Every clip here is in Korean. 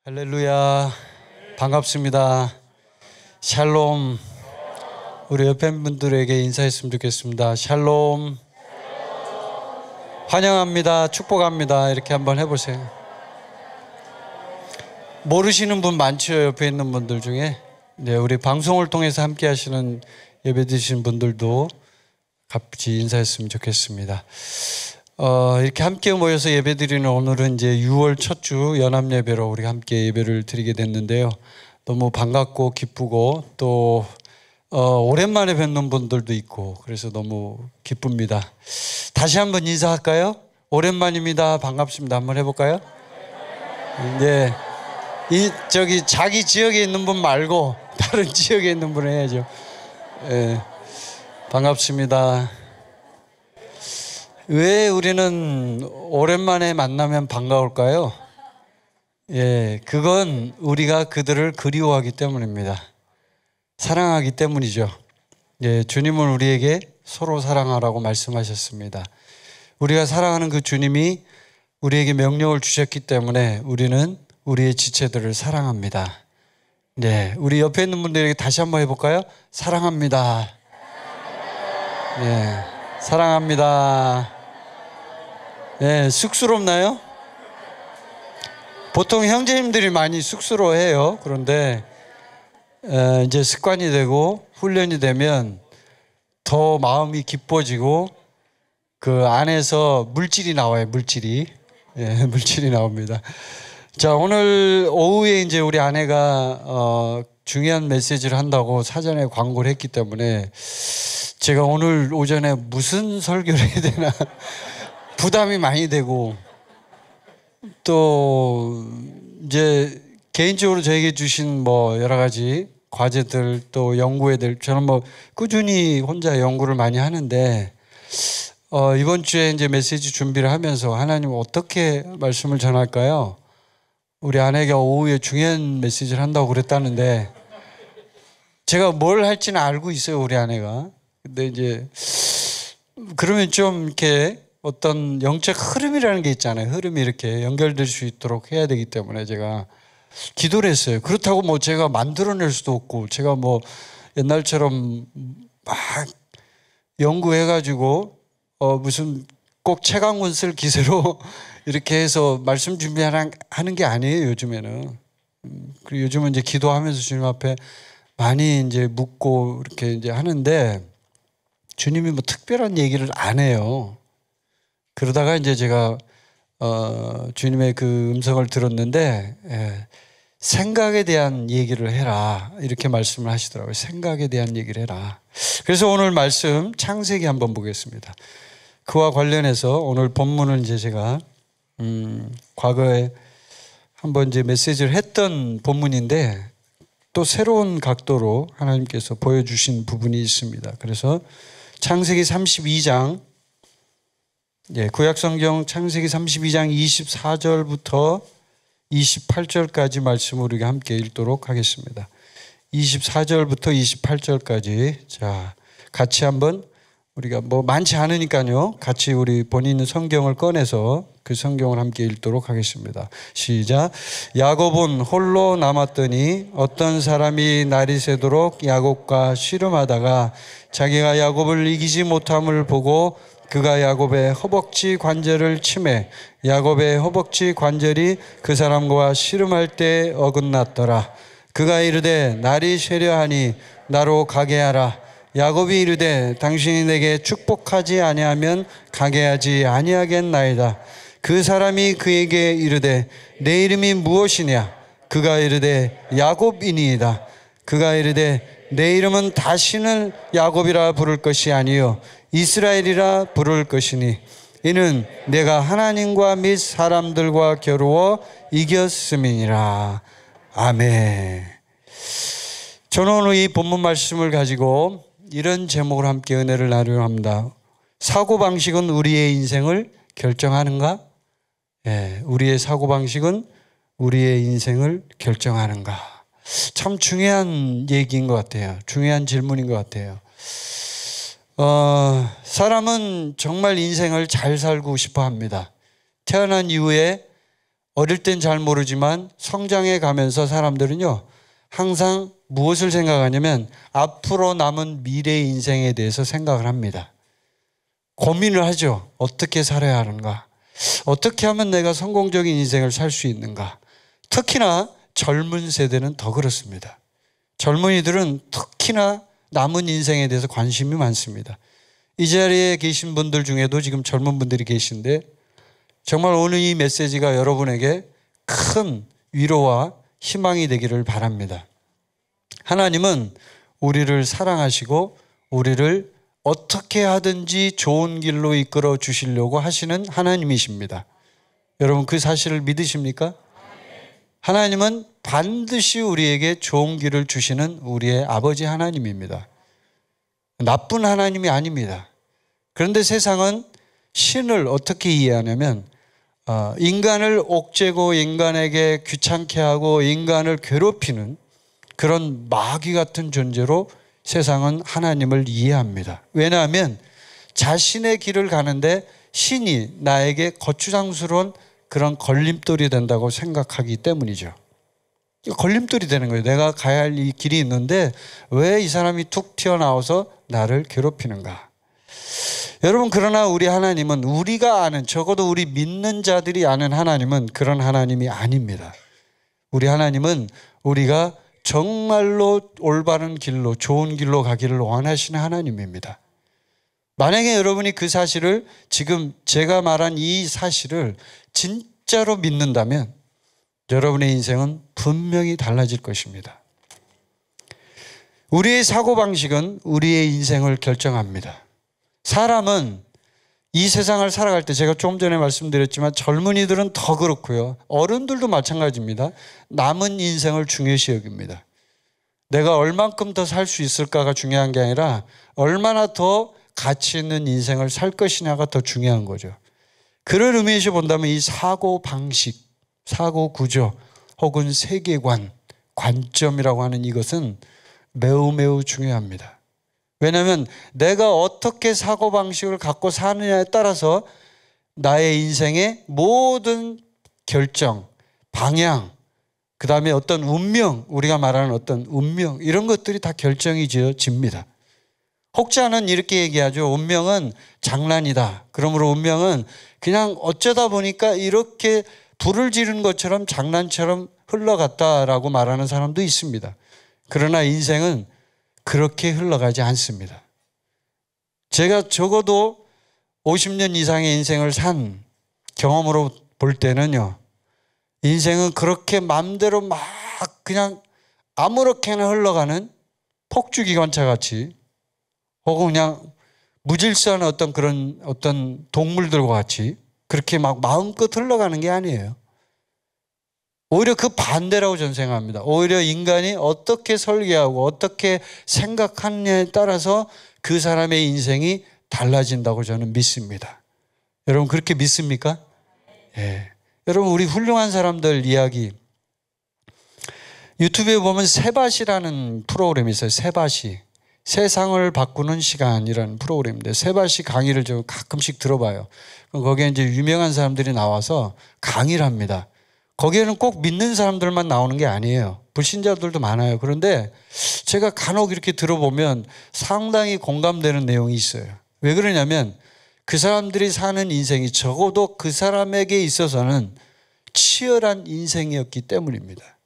할렐루야, 반갑습니다. 샬롬. 우리 옆에 분들에게 인사했으면 좋겠습니다. 샬롬. 환영합니다. 축복합니다. 이렇게 한번 해보세요. 모르시는 분 많죠? 옆에 있는 분들 중에. 네, 우리 방송을 통해서 함께 하시는 예배 드시는 분들도 같이 인사했으면 좋겠습니다. 이렇게 함께 모여서 예배 드리는 오늘은 이제 6월 첫 주 연합 예배로 우리 함께 예배를 드리게 됐는데요. 너무 반갑고 기쁘고 또 오랜만에 뵙는 분들도 있고 그래서 너무 기쁩니다. 다시 한번 인사할까요? 오랜만입니다. 반갑습니다. 한번 해볼까요? 네. 저기 자기 지역에 있는 분 말고 다른 지역에 있는 분 해야죠. 네. 반갑습니다. 왜 우리는 오랜만에 만나면 반가울까요? 예, 그건 우리가 그들을 그리워하기 때문입니다. 사랑하기 때문이죠. 예, 주님은 우리에게 서로 사랑하라고 말씀하셨습니다. 우리가 사랑하는 그 주님이 우리에게 명령을 주셨기 때문에 우리는 우리의 지체들을 사랑합니다. 네, 우리 옆에 있는 분들에게 다시 한번 해볼까요? 사랑합니다. 예, 사랑합니다. 네, 쑥스럽나요? 보통 형제님들이 많이 쑥스러워해요. 그런데 이제 습관이 되고 훈련이 되면 더 마음이 기뻐지고 그 안에서 물질이 나와요. 물질이. 예, 물질이 나옵니다. 자, 오늘 오후에 이제 우리 아내가 중요한 메시지를 한다고 사전에 광고를 했기 때문에 제가 오늘 오전에 무슨 설교를 해야 되나 부담이 많이 되고 또 이제 개인적으로 저에게 주신 뭐 여러 가지 과제들 또 연구회들 저는 뭐 꾸준히 혼자 연구를 많이 하는데 이번 주에 이제 메시지 준비를 하면서 하나님 어떻게 말씀을 전할까요? 우리 아내가 오후에 중요한 메시지를 한다고 그랬다는데 제가 뭘 할지는 알고 있어요, 우리 아내가. 근데 이제 그러면 좀 이렇게 어떤 영적 흐름이라는 게 있잖아요. 흐름이 이렇게 연결될 수 있도록 해야 되기 때문에 제가 기도를 했어요. 그렇다고 뭐 제가 만들어낼 수도 없고 제가 뭐 옛날처럼 막 연구해가지고 무슨 꼭 책 한 권 쓸 기세로 이렇게 해서 말씀 준비하는 게 아니에요, 요즘에는. 그리고 요즘은 이제 기도하면서 주님 앞에 많이 이제 묻고 이렇게 이제 하는데 주님이 뭐 특별한 얘기를 안 해요. 그러다가 이제 제가 주님의 그 음성을 들었는데 생각에 대한 얘기를 해라 이렇게 말씀을 하시더라고요. 생각에 대한 얘기를 해라. 그래서 오늘 말씀 창세기 한번 보겠습니다. 그와 관련해서 오늘 본문을 이제 제가 과거에 한번 이제 메시지를 했던 본문인데 또 새로운 각도로 하나님께서 보여주신 부분이 있습니다. 그래서 창세기 32장 예, 구약성경 창세기 32장 24절부터 28절까지 말씀을 우리가 함께 읽도록 하겠습니다. 24절부터 28절까지 자 같이 한번 우리가 뭐 많지 않으니까요. 같이 우리 본인 성경을 꺼내서 그 성경을 함께 읽도록 하겠습니다. 시작. 야곱은 홀로 남았더니 어떤 사람이 날이 새도록 야곱과 씨름하다가 자기가 야곱을 이기지 못함을 보고 그가 야곱의 허벅지 관절을 치매 야곱의 허벅지 관절이 그 사람과 씨름할 때 어긋났더라. 그가 이르되 날이 새려 하니 나로 가게 하라. 야곱이 이르되 당신이 내게 축복하지 아니하면 가게 하지 아니하겠나이다. 그 사람이 그에게 이르되 내 이름이 무엇이냐? 그가 이르되 야곱이니이다. 그가 이르되 내 이름은 다시는 야곱이라 부를 것이 아니요 이스라엘이라 부를 것이니 이는 내가 하나님과 및 사람들과 겨루어 이겼음이니라. 아멘. 저는 오늘 이 본문 말씀을 가지고 이런 제목으로 함께 은혜를 나누려 합니다. 사고방식은 우리의 인생을 결정하는가? 예, 우리의 사고방식은 우리의 인생을 결정하는가? 참 중요한 얘기인 것 같아요. 중요한 질문인 것 같아요. 사람은 정말 인생을 잘 살고 싶어 합니다. 태어난 이후에 어릴 땐 잘 모르지만 성장해 가면서 사람들은요, 항상 무엇을 생각하냐면 앞으로 남은 미래의 인생에 대해서 생각을 합니다. 고민을 하죠. 어떻게 살아야 하는가? 어떻게 하면 내가 성공적인 인생을 살 수 있는가? 특히나 젊은 세대는 더 그렇습니다. 젊은이들은 특히나 남은 인생에 대해서 관심이 많습니다. 이 자리에 계신 분들 중에도 지금 젊은 분들이 계신데 정말 오늘 이 메시지가 여러분에게 큰 위로와 희망이 되기를 바랍니다. 하나님은 우리를 사랑하시고 우리를 어떻게 하든지 좋은 길로 이끌어 주시려고 하시는 하나님이십니다. 여러분 그 사실을 믿으십니까? 하나님은 반드시 우리에게 좋은 길을 주시는 우리의 아버지 하나님입니다. 나쁜 하나님이 아닙니다. 그런데 세상은 신을 어떻게 이해하냐면 인간을 옥죄고 인간에게 귀찮게 하고 인간을 괴롭히는 그런 마귀 같은 존재로 세상은 하나님을 이해합니다. 왜냐하면 자신의 길을 가는데 신이 나에게 거추장스러운 그런 걸림돌이 된다고 생각하기 때문이죠. 걸림돌이 되는 거예요. 내가 가야 할 이 길이 있는데 왜 이 사람이 툭 튀어나와서 나를 괴롭히는가? 여러분 그러나 우리 하나님은 우리가 아는, 적어도 우리 믿는 자들이 아는 하나님은 그런 하나님이 아닙니다. 우리 하나님은 우리가 정말로 올바른 길로, 좋은 길로 가기를 원하시는 하나님입니다. 만약에 여러분이 그 사실을, 지금 제가 말한 이 사실을 진짜로 믿는다면 여러분의 인생은 분명히 달라질 것입니다. 우리의 사고방식은 우리의 인생을 결정합니다. 사람은 이 세상을 살아갈 때, 제가 조금 전에 말씀드렸지만 젊은이들은 더 그렇고요, 어른들도 마찬가지입니다. 남은 인생을 중요시 여깁니다. 내가 얼만큼 더 살 수 있을까가 중요한 게 아니라 얼마나 더 가치 있는 인생을 살 것이냐가 더 중요한 거죠. 그런 의미에서 본다면 이 사고방식, 사고구조 혹은 세계관, 관점이라고 하는 이것은 매우 매우 중요합니다. 왜냐하면 내가 어떻게 사고방식을 갖고 사느냐에 따라서 나의 인생의 모든 결정, 방향, 그 다음에 어떤 운명, 우리가 말하는 어떤 운명, 이런 것들이 다 결정이 지어집니다. 혹자는 이렇게 얘기하죠. 운명은 장난이다. 그러므로 운명은 그냥 어쩌다 보니까 이렇게 불을 지르는 것처럼 장난처럼 흘러갔다라고 말하는 사람도 있습니다. 그러나 인생은 그렇게 흘러가지 않습니다. 제가 적어도 50년 이상의 인생을 산 경험으로 볼 때는요, 인생은 그렇게 마음대로 막 그냥 아무렇게나 흘러가는 폭주기관차 같이, 혹은 그냥 무질서한 어떤 동물들과 같이 그렇게 막 마음껏 흘러가는 게 아니에요. 오히려 그 반대라고 저는 생각합니다. 오히려 인간이 어떻게 설계하고 어떻게 생각하느냐에 따라서 그 사람의 인생이 달라진다고 저는 믿습니다. 여러분 그렇게 믿습니까? 예. 여러분 우리 훌륭한 사람들 이야기, 유튜브에 보면 세바시라는 프로그램이 있어요. 세바시, 세상을 바꾸는 시간이라는 프로그램인데, 세바시 강의를 좀 가끔씩 들어봐요. 거기에 이제 유명한 사람들이 나와서 강의를 합니다. 거기에는 꼭 믿는 사람들만 나오는 게 아니에요. 불신자들도 많아요. 그런데 제가 간혹 이렇게 들어보면 상당히 공감되는 내용이 있어요. 왜 그러냐면 그 사람들이 사는 인생이 적어도 그 사람에게 있어서는 치열한 인생이었기 때문입니다.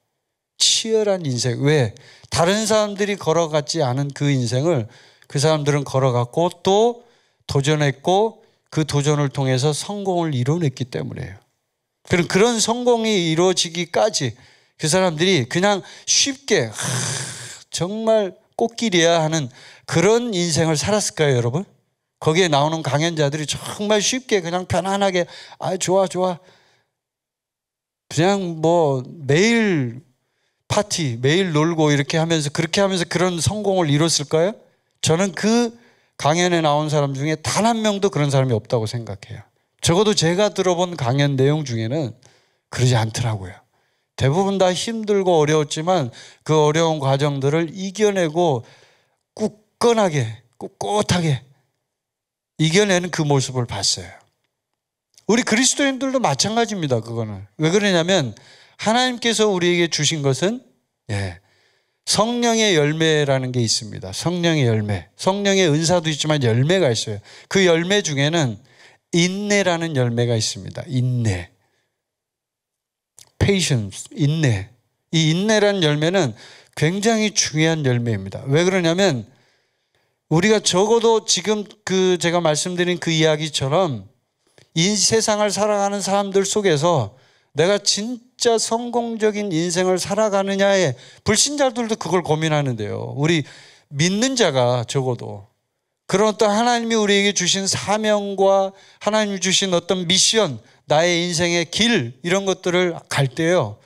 치열한 인생. 왜? 다른 사람들이 걸어갔지 않은 그 인생을 그 사람들은 걸어갔고 또 도전했고 그 도전을 통해서 성공을 이뤄냈기 때문이에요. 그런 성공이 이루어지기까지 그 사람들이 그냥 쉽게 정말 꽃길이야 하는 그런 인생을 살았을까요, 여러분? 거기에 나오는 강연자들이 정말 쉽게 그냥 편안하게 좋아 그냥 뭐 매일 파티, 매일 놀고 이렇게 하면서 그렇게 하면서 그런 성공을 이뤘을까요? 저는 그 강연에 나온 사람 중에 단 한 명도 그런 사람이 없다고 생각해요. 적어도 제가 들어본 강연 내용 중에는 그러지 않더라고요. 대부분 다 힘들고 어려웠지만 그 어려운 과정들을 이겨내고 굳건하게, 꿋꿋하게 이겨내는 그 모습을 봤어요. 우리 그리스도인들도 마찬가지입니다. 그거는. 왜 그러냐면 하나님께서 우리에게 주신 것은 성령의 열매라는 게 있습니다. 성령의 열매. 성령의 은사도 있지만 열매가 있어요. 그 열매 중에는 인내라는 열매가 있습니다. 인내. patience, 인내. 이 인내라는 열매는 굉장히 중요한 열매입니다. 왜 그러냐면 우리가 적어도 지금 제가 말씀드린 그 이야기처럼 이 세상을 살아가는 사람들 속에서 내가 진짜 성공적인 인생을 살아가느냐에 불신자들도 그걸 고민하는데요. 우리 믿는 자가 적어도 그런 어떤 하나님이 우리에게 주신 사명과 하나님이 주신 어떤 미션, 나의 인생의 길 이런 것들을 갈 때요.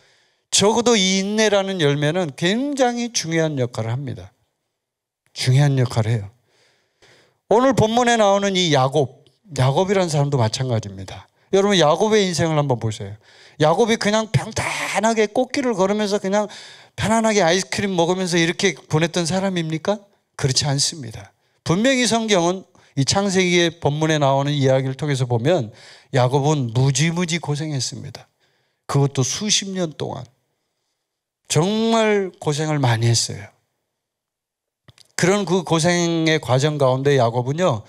적어도 이 인내라는 열매는 굉장히 중요한 역할을 합니다. 중요한 역할을 해요. 오늘 본문에 나오는 이 야곱이라는 사람도 마찬가지입니다. 여러분 야곱의 인생을 한번 보세요. 야곱이 그냥 평탄하게 꽃길을 걸으면서 그냥 편안하게 아이스크림 먹으면서 이렇게 보냈던 사람입니까? 그렇지 않습니다. 분명히 성경은 이 창세기의 본문에 나오는 이야기를 통해서 보면 야곱은 무지무지 고생했습니다. 그것도 수십 년 동안 정말 고생을 많이 했어요. 그런 그 고생의 과정 가운데 야곱은요,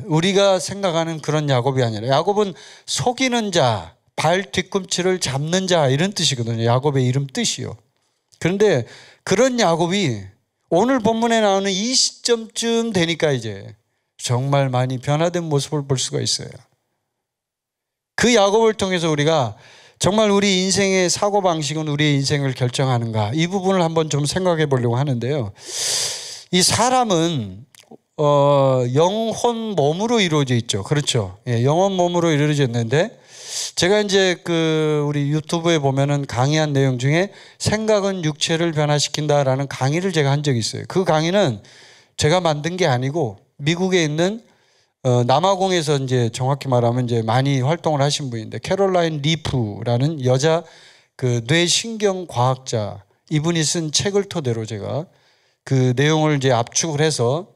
우리가 생각하는 그런 야곱이 아니라 야곱은 속이는 자, 발 뒤꿈치를 잡는 자 이런 뜻이거든요. 야곱의 이름 뜻이요. 그런데 그런 야곱이 오늘 본문에 나오는 이 시점쯤 되니까 이제 정말 많이 변화된 모습을 볼 수가 있어요. 그 야곱을 통해서 우리가 정말 우리 인생의 사고방식은 우리의 인생을 결정하는가 이 부분을 한번 좀 생각해 보려고 하는데요. 이 사람은 영혼 몸으로 이루어져 있죠. 그렇죠. 영혼 몸으로 이루어져 있는데 제가 이제 우리 유튜브에 보면은 강의한 내용 중에 생각은 육체를 변화시킨다라는 강의를 제가 한 적이 있어요. 그 강의는 제가 만든 게 아니고 미국에 있는 남아공에서 이제 정확히 말하면 이제 많이 활동을 하신 분인데 캐롤라인 리프라는 여자 뇌신경 과학자 이분이 쓴 책을 토대로 제가 그 내용을 이제 압축을 해서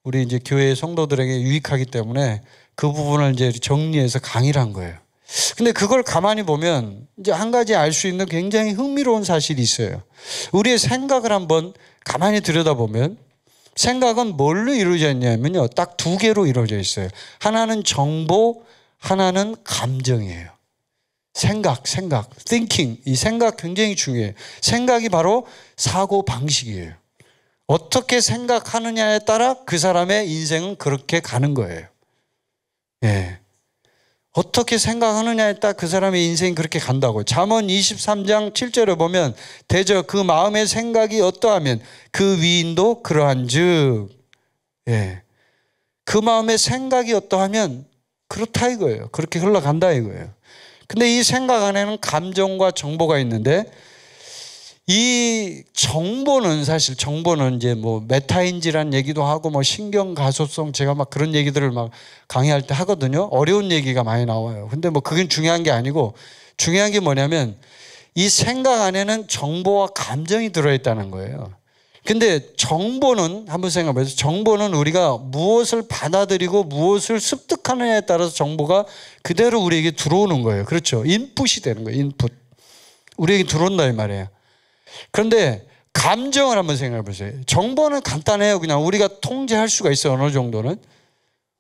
우리 이제 교회 성도들에게 유익하기 때문에 그 부분을 이제 정리해서 강의를 한 거예요. 근데 그걸 가만히 보면 이제 한 가지 알 수 있는 굉장히 흥미로운 사실이 있어요. 우리의 생각을 한번 가만히 들여다보면 생각은 뭘로 이루어져 있냐면요. 딱 두 개로 이루어져 있어요. 하나는 정보, 하나는 감정이에요. 생각, thinking. 이 생각 굉장히 중요해요. 생각이 바로 사고 방식이에요. 어떻게 생각하느냐에 따라 그 사람의 인생은 그렇게 가는 거예요. 어떻게 생각하느냐에 따라 그 사람의 인생이 그렇게 간다고요. 잠언 23장 7절에 보면 대저 그 마음의 생각이 어떠하면 그 위인도 그러한즉 그 마음의 생각이 어떠하면 그렇다 이거예요. 그렇게 흘러간다 이거예요. 근데 이 생각 안에는 감정과 정보가 있는데 이 정보는 사실 이제 뭐 메타인지라는 얘기도 하고 뭐 신경 가소성 제가 막 그런 얘기들을 막 강의할 때 하거든요. 어려운 얘기가 많이 나와요. 근데 뭐 그게 중요한 게 아니고 중요한 게 뭐냐면 이 생각 안에는 정보와 감정이 들어있다는 거예요. 근데 정보는 한번 생각해 보세요. 정보는 우리가 무엇을 받아들이고 무엇을 습득하느냐에 따라서 정보가 그대로 우리에게 들어오는 거예요. 그렇죠. 인풋이 되는 거예요. 인풋. 우리에게 들어온다 이 말이에요. 그런데 감정을 한번 생각해 보세요. 정보는 간단해요. 그냥 우리가 통제할 수가 있어요. 어느 정도는.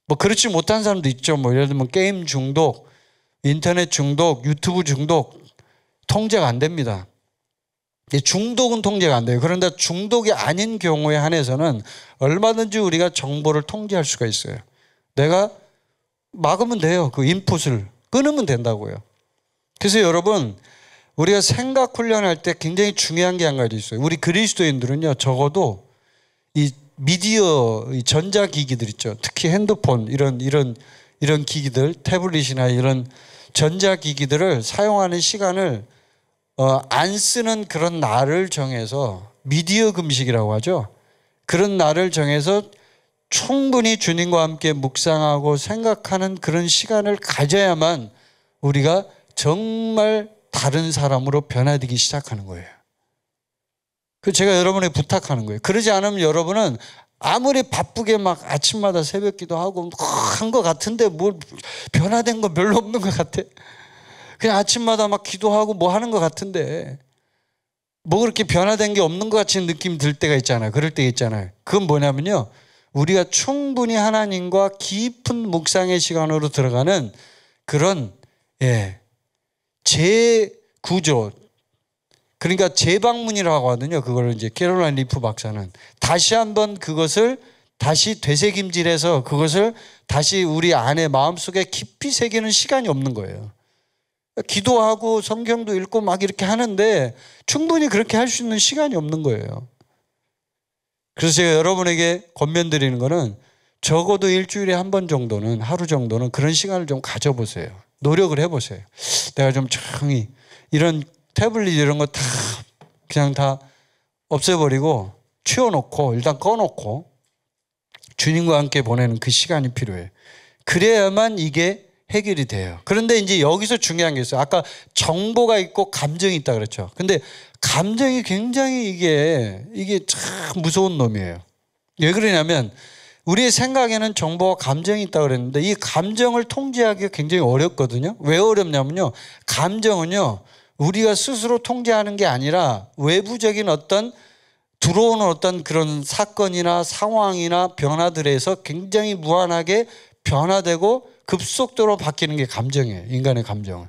뭐 그렇지 못한 사람도 있죠. 뭐 예를 들면 게임 중독, 인터넷 중독, 유튜브 중독 통제가 안 됩니다. 중독은 통제가 안 돼요. 그런데 중독이 아닌 경우에 한해서는 얼마든지 우리가 정보를 통제할 수가 있어요. 내가 막으면 돼요. 그 인풋을 끊으면 된다고요. 그래서 여러분 우리가 생각 훈련할 때 굉장히 중요한 게 한 가지 있어요. 우리 그리스도인들은요, 적어도 이 미디어, 이 전자기기들 있죠. 특히 핸드폰, 이런 기기들, 태블릿이나 이런 전자기기들을 사용하는 시간을 안 쓰는 그런 날을 정해서 미디어 금식이라고 하죠. 그런 날을 정해서 충분히 주님과 함께 묵상하고 생각하는 그런 시간을 가져야만 우리가 정말 다른 사람으로 변화되기 시작하는 거예요. 그 제가 여러분에게 부탁하는 거예요. 그러지 않으면 여러분은 아무리 바쁘게 막 아침마다 새벽 기도하고 한 것 같은데 뭘 변화된 거 별로 없는 것 같아. 그냥 아침마다 막 기도하고 뭐 하는 것 같은데 뭐 그렇게 변화된 게 없는 것 같은 느낌 들 때가 있잖아요. 그럴 때 있잖아요. 그건 뭐냐면요, 우리가 충분히 하나님과 깊은 묵상의 시간으로 들어가는 그런 재구조, 그러니까 재방문이라고 하거든요. 그걸 이제 캐롤라인 리프 박사는 다시 한번 그것을 다시 되새김질해서 그것을 다시 우리 안에 마음속에 깊이 새기는 시간이 없는 거예요. 기도하고 성경도 읽고 막 이렇게 하는데 충분히 그렇게 할 수 있는 시간이 없는 거예요. 그래서 제가 여러분에게 권면드리는 거는 적어도 일주일에 한 번 정도는, 하루 정도는 그런 시간을 좀 가져보세요. 노력을 해보세요. 내가 좀 조용히 이런 태블릿 이런 거 다 그냥 다 없애버리고 치워놓고 일단 꺼놓고 주님과 함께 보내는 그 시간이 필요해요. 그래야만 이게 해결이 돼요. 그런데 이제 여기서 중요한 게 있어요. 아까 정보가 있고 감정이 있다 그랬죠. 근데 감정이 굉장히 이게 참 무서운 놈이에요. 왜 그러냐면 우리의 생각에는 정보와 감정이 있다 그랬는데 이 감정을 통제하기가 굉장히 어렵거든요. 왜 어렵냐면요, 감정은요 우리가 스스로 통제하는 게 아니라 외부적인 어떤 들어오는 어떤 그런 사건이나 상황이나 변화들에서 굉장히 무한하게 변화되고 급속도로 바뀌는 게 감정이에요. 인간의 감정은.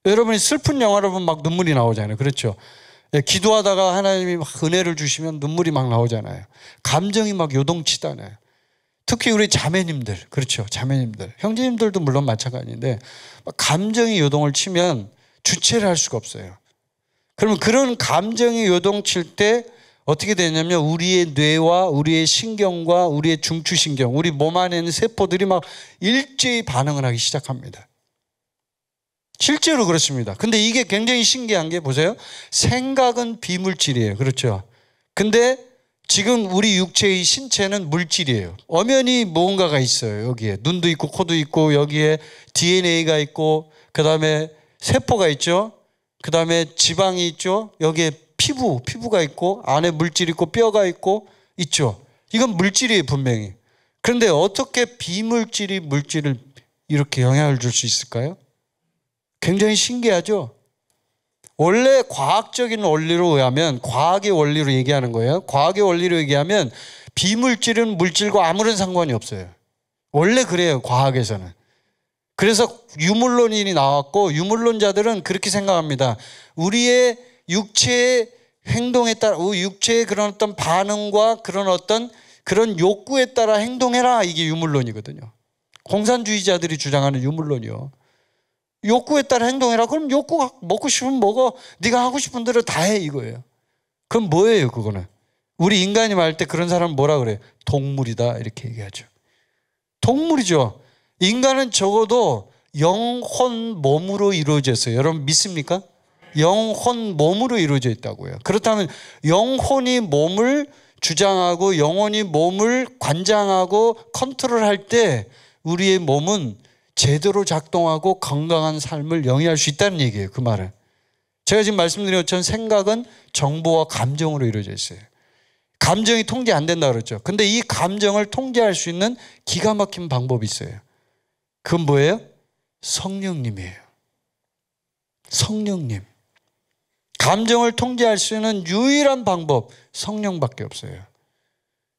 여러분이 슬픈 영화를 보면 막 눈물이 나오잖아요. 그렇죠? 기도하다가 하나님이 막 은혜를 주시면 눈물이 막 나오잖아요. 감정이 막 요동치잖아요. 특히 우리 자매님들, 그렇죠? 자매님들, 형제님들도 물론 마찬가지인데 감정이 요동을 치면 주체를 할 수가 없어요. 그러면 그런 감정이 요동칠 때 어떻게 되냐면 우리의 뇌와 우리의 신경과 우리의 중추신경, 우리 몸 안에 있는 세포들이 막 일제히 반응을 하기 시작합니다. 실제로 그렇습니다. 근데 이게 굉장히 신기한 게 보세요. 생각은 비물질이에요. 그렇죠? 근데 지금 우리 육체의 신체는 물질이에요. 엄연히 무언가가 있어요. 여기에 눈도 있고 코도 있고 여기에 DNA가 있고 그 다음에 세포가 있죠. 그 다음에 지방이 있죠. 여기에 피부가 있고 안에 물질이 있고 뼈가 있고 있죠. 이건 물질이에요, 분명히. 그런데 어떻게 비물질이 물질을 이렇게 영향을 줄 수 있을까요? 굉장히 신기하죠. 원래 과학적인 원리로 의하면, 과학의 원리로 얘기하는 거예요. 과학의 원리로 얘기하면 비물질은 물질과 아무런 상관이 없어요. 원래 그래요, 과학에서는. 그래서 유물론인이 나왔고 유물론자들은 그렇게 생각합니다. 우리의 육체의 행동에 따라, 육체의 그런 어떤 반응과 그런 어떤 그런 욕구에 따라 행동해라, 이게 유물론이거든요. 공산주의자들이 주장하는 유물론이요. 욕구에 따라 행동해라. 그럼 욕구가 먹고 싶으면 먹어. 네가 하고 싶은 대로 다 해, 이거예요. 그럼 뭐예요, 그거는? 우리 인간이 말할 때 그런 사람은 뭐라 그래요? 동물이다, 이렇게 얘기하죠. 동물이죠. 인간은 적어도 영혼 몸으로 이루어져 있어요. 여러분 믿습니까? 영혼 몸으로 이루어져 있다고요. 그렇다면 영혼이 몸을 주장하고 영혼이 몸을 관장하고 컨트롤할 때 우리의 몸은 제대로 작동하고 건강한 삶을 영위할 수 있다는 얘기예요. 그 말은. 제가 지금 말씀드린 것처럼 생각은 정보와 감정으로 이루어져 있어요. 감정이 통제 안 된다 그랬죠. 근데 이 감정을 통제할 수 있는 기가 막힌 방법이 있어요. 그건 뭐예요? 성령님이에요. 성령님. 감정을 통제할 수 있는 유일한 방법, 성령밖에 없어요.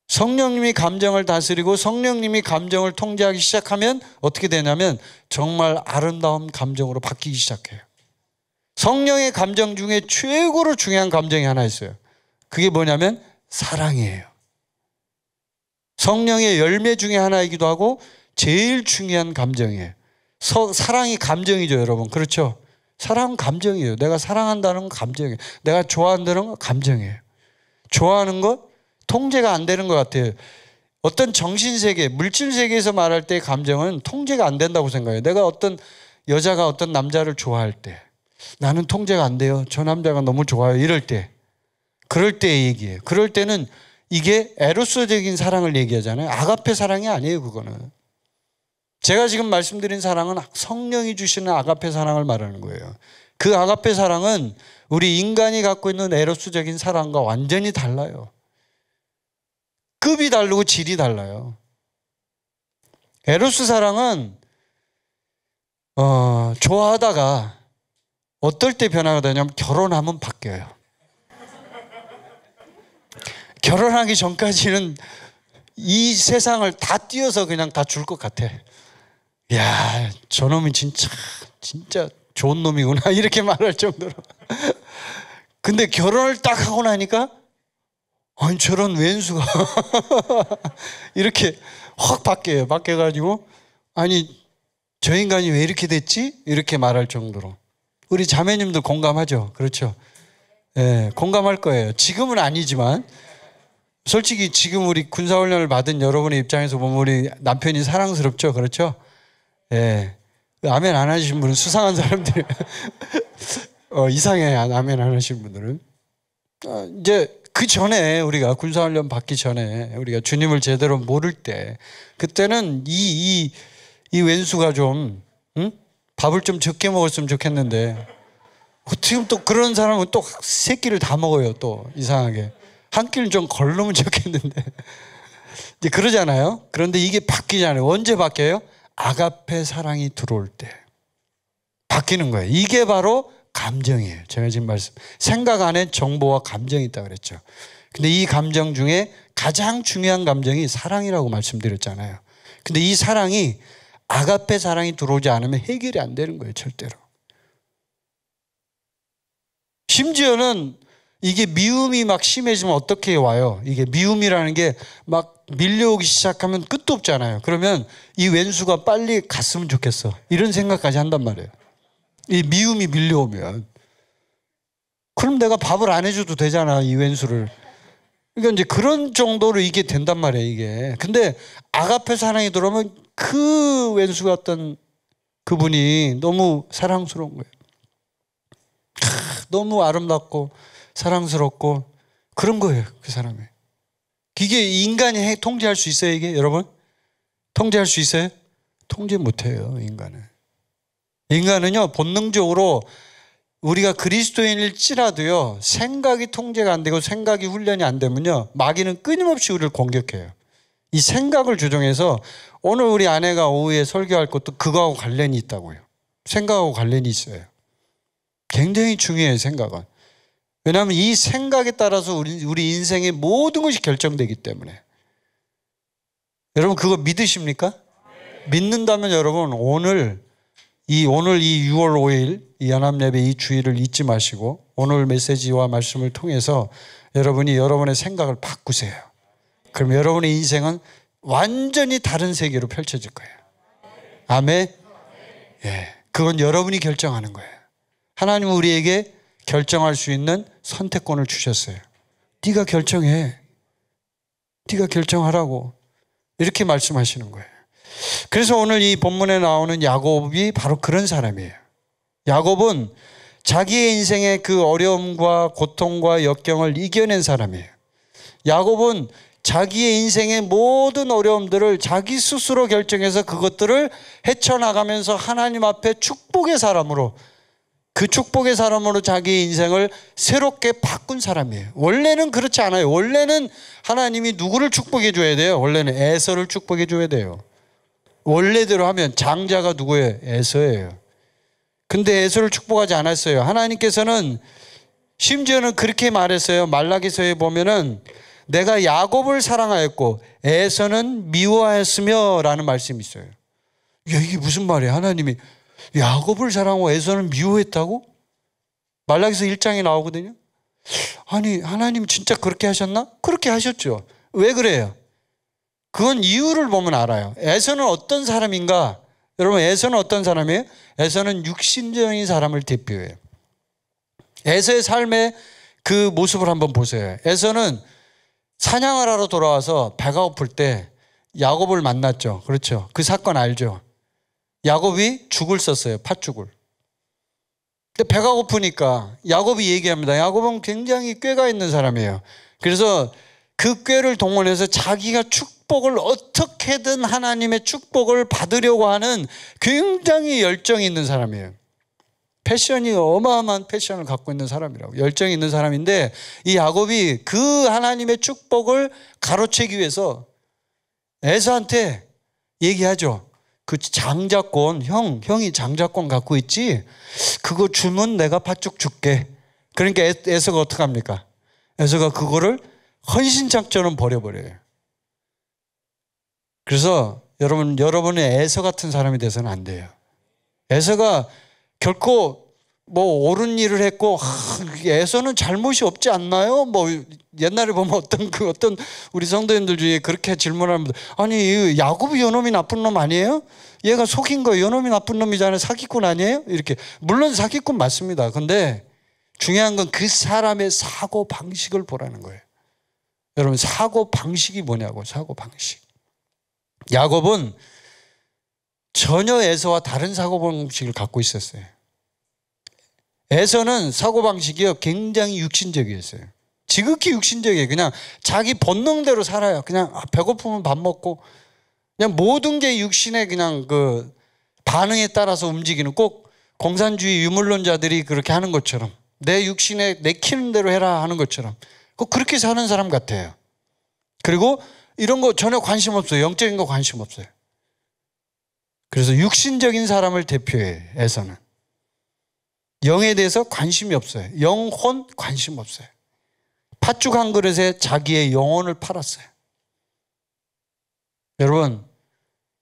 성령님이 감정을 다스리고 성령님이 감정을 통제하기 시작하면 어떻게 되냐면 정말 아름다운 감정으로 바뀌기 시작해요. 성령의 감정 중에 최고로 중요한 감정이 하나 있어요. 그게 뭐냐면 사랑이에요. 성령의 열매 중에 하나이기도 하고 제일 중요한 감정이에요. 사랑이 감정이죠, 여러분. 그렇죠? 사랑은 감정이에요. 내가 사랑한다는 건 감정이에요. 내가 좋아한다는 건 감정이에요. 좋아하는 것 통제가 안 되는 것 같아요. 어떤 정신세계, 물질세계에서 말할 때 감정은 통제가 안 된다고 생각해요. 내가 어떤 여자가 어떤 남자를 좋아할 때 나는 통제가 안 돼요. 저 남자가 너무 좋아요. 이럴 때. 그럴 때의 얘기예요. 그럴 때는 이게 에로스적인 사랑을 얘기하잖아요. 아가페 사랑이 아니에요, 그거는. 제가 지금 말씀드린 사랑은 성령이 주시는 아가페 사랑을 말하는 거예요. 그 아가페 사랑은 우리 인간이 갖고 있는 에로스적인 사랑과 완전히 달라요. 급이 다르고 질이 달라요. 에로스 사랑은 좋아하다가 어떨 때 변화가 되냐면 결혼하면 바뀌어요. 결혼하기 전까지는 이 세상을 다 띄어서 그냥 다 줄 것 같아. 야, 저놈이 진짜 좋은 놈이구나 이렇게 말할 정도로. 근데 결혼을 딱 하고 나니까 아니 저런 왼수가 이렇게 확 바뀌어요. 바뀌어가지고 아니 저 인간이 왜 이렇게 됐지? 이렇게 말할 정도로. 우리 자매님들 공감하죠? 그렇죠? 예, 공감할 거예요. 지금은 아니지만 솔직히 지금 우리 군사훈련을 받은 여러분의 입장에서 보면 우리 남편이 사랑스럽죠? 그렇죠? 예. 아멘 안 하시는 분은 수상한 사람들이 이상해. 아멘 안 하시는 분들은. 이제 그 전에 우리가 군사훈련 받기 전에 우리가 주님을 제대로 모를 때 그때는 이 왼수가 좀 밥을 좀 적게 먹었으면 좋겠는데 지금 또 그런 사람은 또 세 끼를 다 먹어요. 또 이상하게 한 끼는 좀 걸르면 좋겠는데 이제 그러잖아요. 그런데 이게 바뀌잖아요. 언제 바뀌어요? 아가페 사랑이 들어올 때 바뀌는 거예요. 이게 바로 감정이에요. 제가 지금 생각 안에 정보와 감정이 있다고 그랬죠. 근데 이 감정 중에 가장 중요한 감정이 사랑이라고 말씀드렸잖아요. 근데 이 사랑이 아가페 사랑이 들어오지 않으면 해결이 안 되는 거예요. 절대로. 심지어는 이게 미움이 막 심해지면 어떻게 와요? 이게 미움이라는 게 막 밀려오기 시작하면 끝도 없잖아요. 그러면 이 왼수가 빨리 갔으면 좋겠어. 이런 생각까지 한단 말이에요. 이 미움이 밀려오면. 그럼 내가 밥을 안 해줘도 되잖아, 이 왼수를. 그러니까 이제 그런 정도로 이게 된단 말이에요, 이게. 근데 아가페 사랑이 들어오면 그 왼수 같던 그분이 너무 사랑스러운 거예요. 너무 아름답고 사랑스럽고 그런 거예요, 그 사람이. 이게 인간이 통제할 수 있어요, 이게 여러분? 통제할 수 있어요? 통제 못해요, 인간은. 인간은요, 본능적으로 우리가 그리스도인일지라도요, 생각이 통제가 안 되고 생각이 훈련이 안 되면요, 마귀는 끊임없이 우리를 공격해요. 이 생각을 조정해서 오늘 우리 아내가 오후에 설교할 것도 그거하고 관련이 있다고요. 생각하고 관련이 있어요. 굉장히 중요해요, 생각은. 왜냐하면 이 생각에 따라서 우리 인생의 모든 것이 결정되기 때문에. 여러분 그거 믿으십니까? 믿는다면 여러분 오늘 이 6월 5일 이 연합예배 이 주일을 잊지 마시고 오늘 메시지와 말씀을 통해서 여러분이 여러분의 생각을 바꾸세요. 그럼 여러분의 인생은 완전히 다른 세계로 펼쳐질 거예요. 아멘. 예, 그건 여러분이 결정하는 거예요. 하나님은 우리에게 결정할 수 있는 선택권을 주셨어요. 네가 결정해. 네가 결정하라고. 이렇게 말씀하시는 거예요. 그래서 오늘 이 본문에 나오는 야곱이 바로 그런 사람이에요. 야곱은 자기의 인생의 그 어려움과 고통과 역경을 이겨낸 사람이에요. 야곱은 자기의 인생의 모든 어려움들을 자기 스스로 결정해서 그것들을 헤쳐나가면서 하나님 앞에 축복의 사람으로 그 축복의 사람으로 자기 인생을 새롭게 바꾼 사람이에요. 원래는 그렇지 않아요. 원래는 하나님이 누구를 축복해 줘야 돼요? 원래는 에서를 축복해 줘야 돼요. 원래대로 하면 장자가 누구예요? 에서예요. 근데 에서를 축복하지 않았어요. 하나님께서는 심지어는 그렇게 말했어요. 말라기서에 보면은 내가 야곱을 사랑하였고 에서는 미워하였으며 라는 말씀이 있어요. 야, 이게 무슨 말이에요? 하나님이 야곱을 사랑하고 에서는 미워했다고? 말라기서 1장에 나오거든요. 아니 하나님 진짜 그렇게 하셨나? 그렇게 하셨죠. 왜 그래요? 그건 이유를 보면 알아요. 에서는 어떤 사람인가? 여러분 에서는 어떤 사람이에요? 에서는 육신적인 사람을 대표해요. 에서의 삶의 그 모습을 한번 보세요. 에서는 사냥을 하러 돌아와서 배가 고플 때 야곱을 만났죠. 그렇죠. 그 사건 알죠. 야곱이 죽을 썼어요. 팥죽을. 근데 배가 고프니까 야곱이 얘기합니다. 야곱은 굉장히 꾀가 있는 사람이에요. 그래서 그 꾀를 동원해서 자기가 축복을 어떻게든 하나님의 축복을 받으려고 하는 굉장히 열정이 있는 사람이에요. 패션이 어마어마한 패션을 갖고 있는 사람이라고. 열정이 있는 사람인데 이 야곱이 그 하나님의 축복을 가로채기 위해서 에서한테 얘기하죠. 그 장자권, 형이 장자권 갖고 있지? 그거 주면 내가 팥죽 줄게. 그러니까 에서가 어떻게 합니까? 에서가 그거를 헌신작전은 버려버려요. 그래서 여러분이 에서 같은 사람이 돼서는 안 돼요. 에서가 결코 뭐 옳은 일을 했고 에서는 잘못이 없지 않나요? 뭐 옛날에 보면 어떤 우리 성도님들 중에 그렇게 질문하는 분들, 아니 야곱이 요놈이 나쁜 놈 아니에요? 얘가 속인 거 요놈이 나쁜 놈이잖아요. 사기꾼 아니에요? 이렇게. 물론 사기꾼 맞습니다. 근데 중요한 건 그 사람의 사고 방식을 보라는 거예요. 여러분, 사고 방식이 뭐냐고. 사고 방식. 야곱은 전혀 에서와 다른 사고 방식을 갖고 있었어요. 에서는 사고 방식이 굉장히 육신적이었어요. 지극히 육신적이에요. 그냥 자기 본능대로 살아요. 그냥 배고프면 밥 먹고, 그냥 모든 게 육신의 그냥 그 반응에 따라서 움직이는, 꼭 공산주의 유물론자들이 그렇게 하는 것처럼, 내 육신에 내키는 대로 해라 하는 것처럼 꼭 그렇게 사는 사람 같아요. 그리고 이런 거 전혀 관심 없어요. 영적인 거 관심 없어요. 그래서 육신적인 사람을 대표해. 에서는 영에 대해서 관심이 없어요. 영혼 관심 없어요. 팥죽 한 그릇에 자기의 영혼을 팔았어요. 여러분,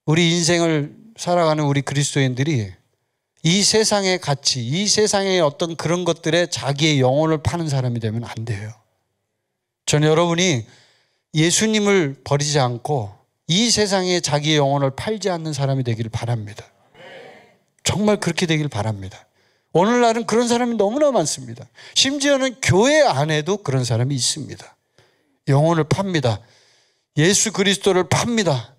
우리 인생을 살아가는 우리 그리스도인들이 이 세상의 가치, 이 세상의 어떤 그런 것들에 자기의 영혼을 파는 사람이 되면 안 돼요. 저는 여러분이 예수님을 버리지 않고 이 세상에 자기의 영혼을 팔지 않는 사람이 되기를 바랍니다. 정말 그렇게 되길 바랍니다. 오늘날은 그런 사람이 너무나 많습니다. 심지어는 교회 안에도 그런 사람이 있습니다. 영혼을 팝니다. 예수 그리스도를 팝니다.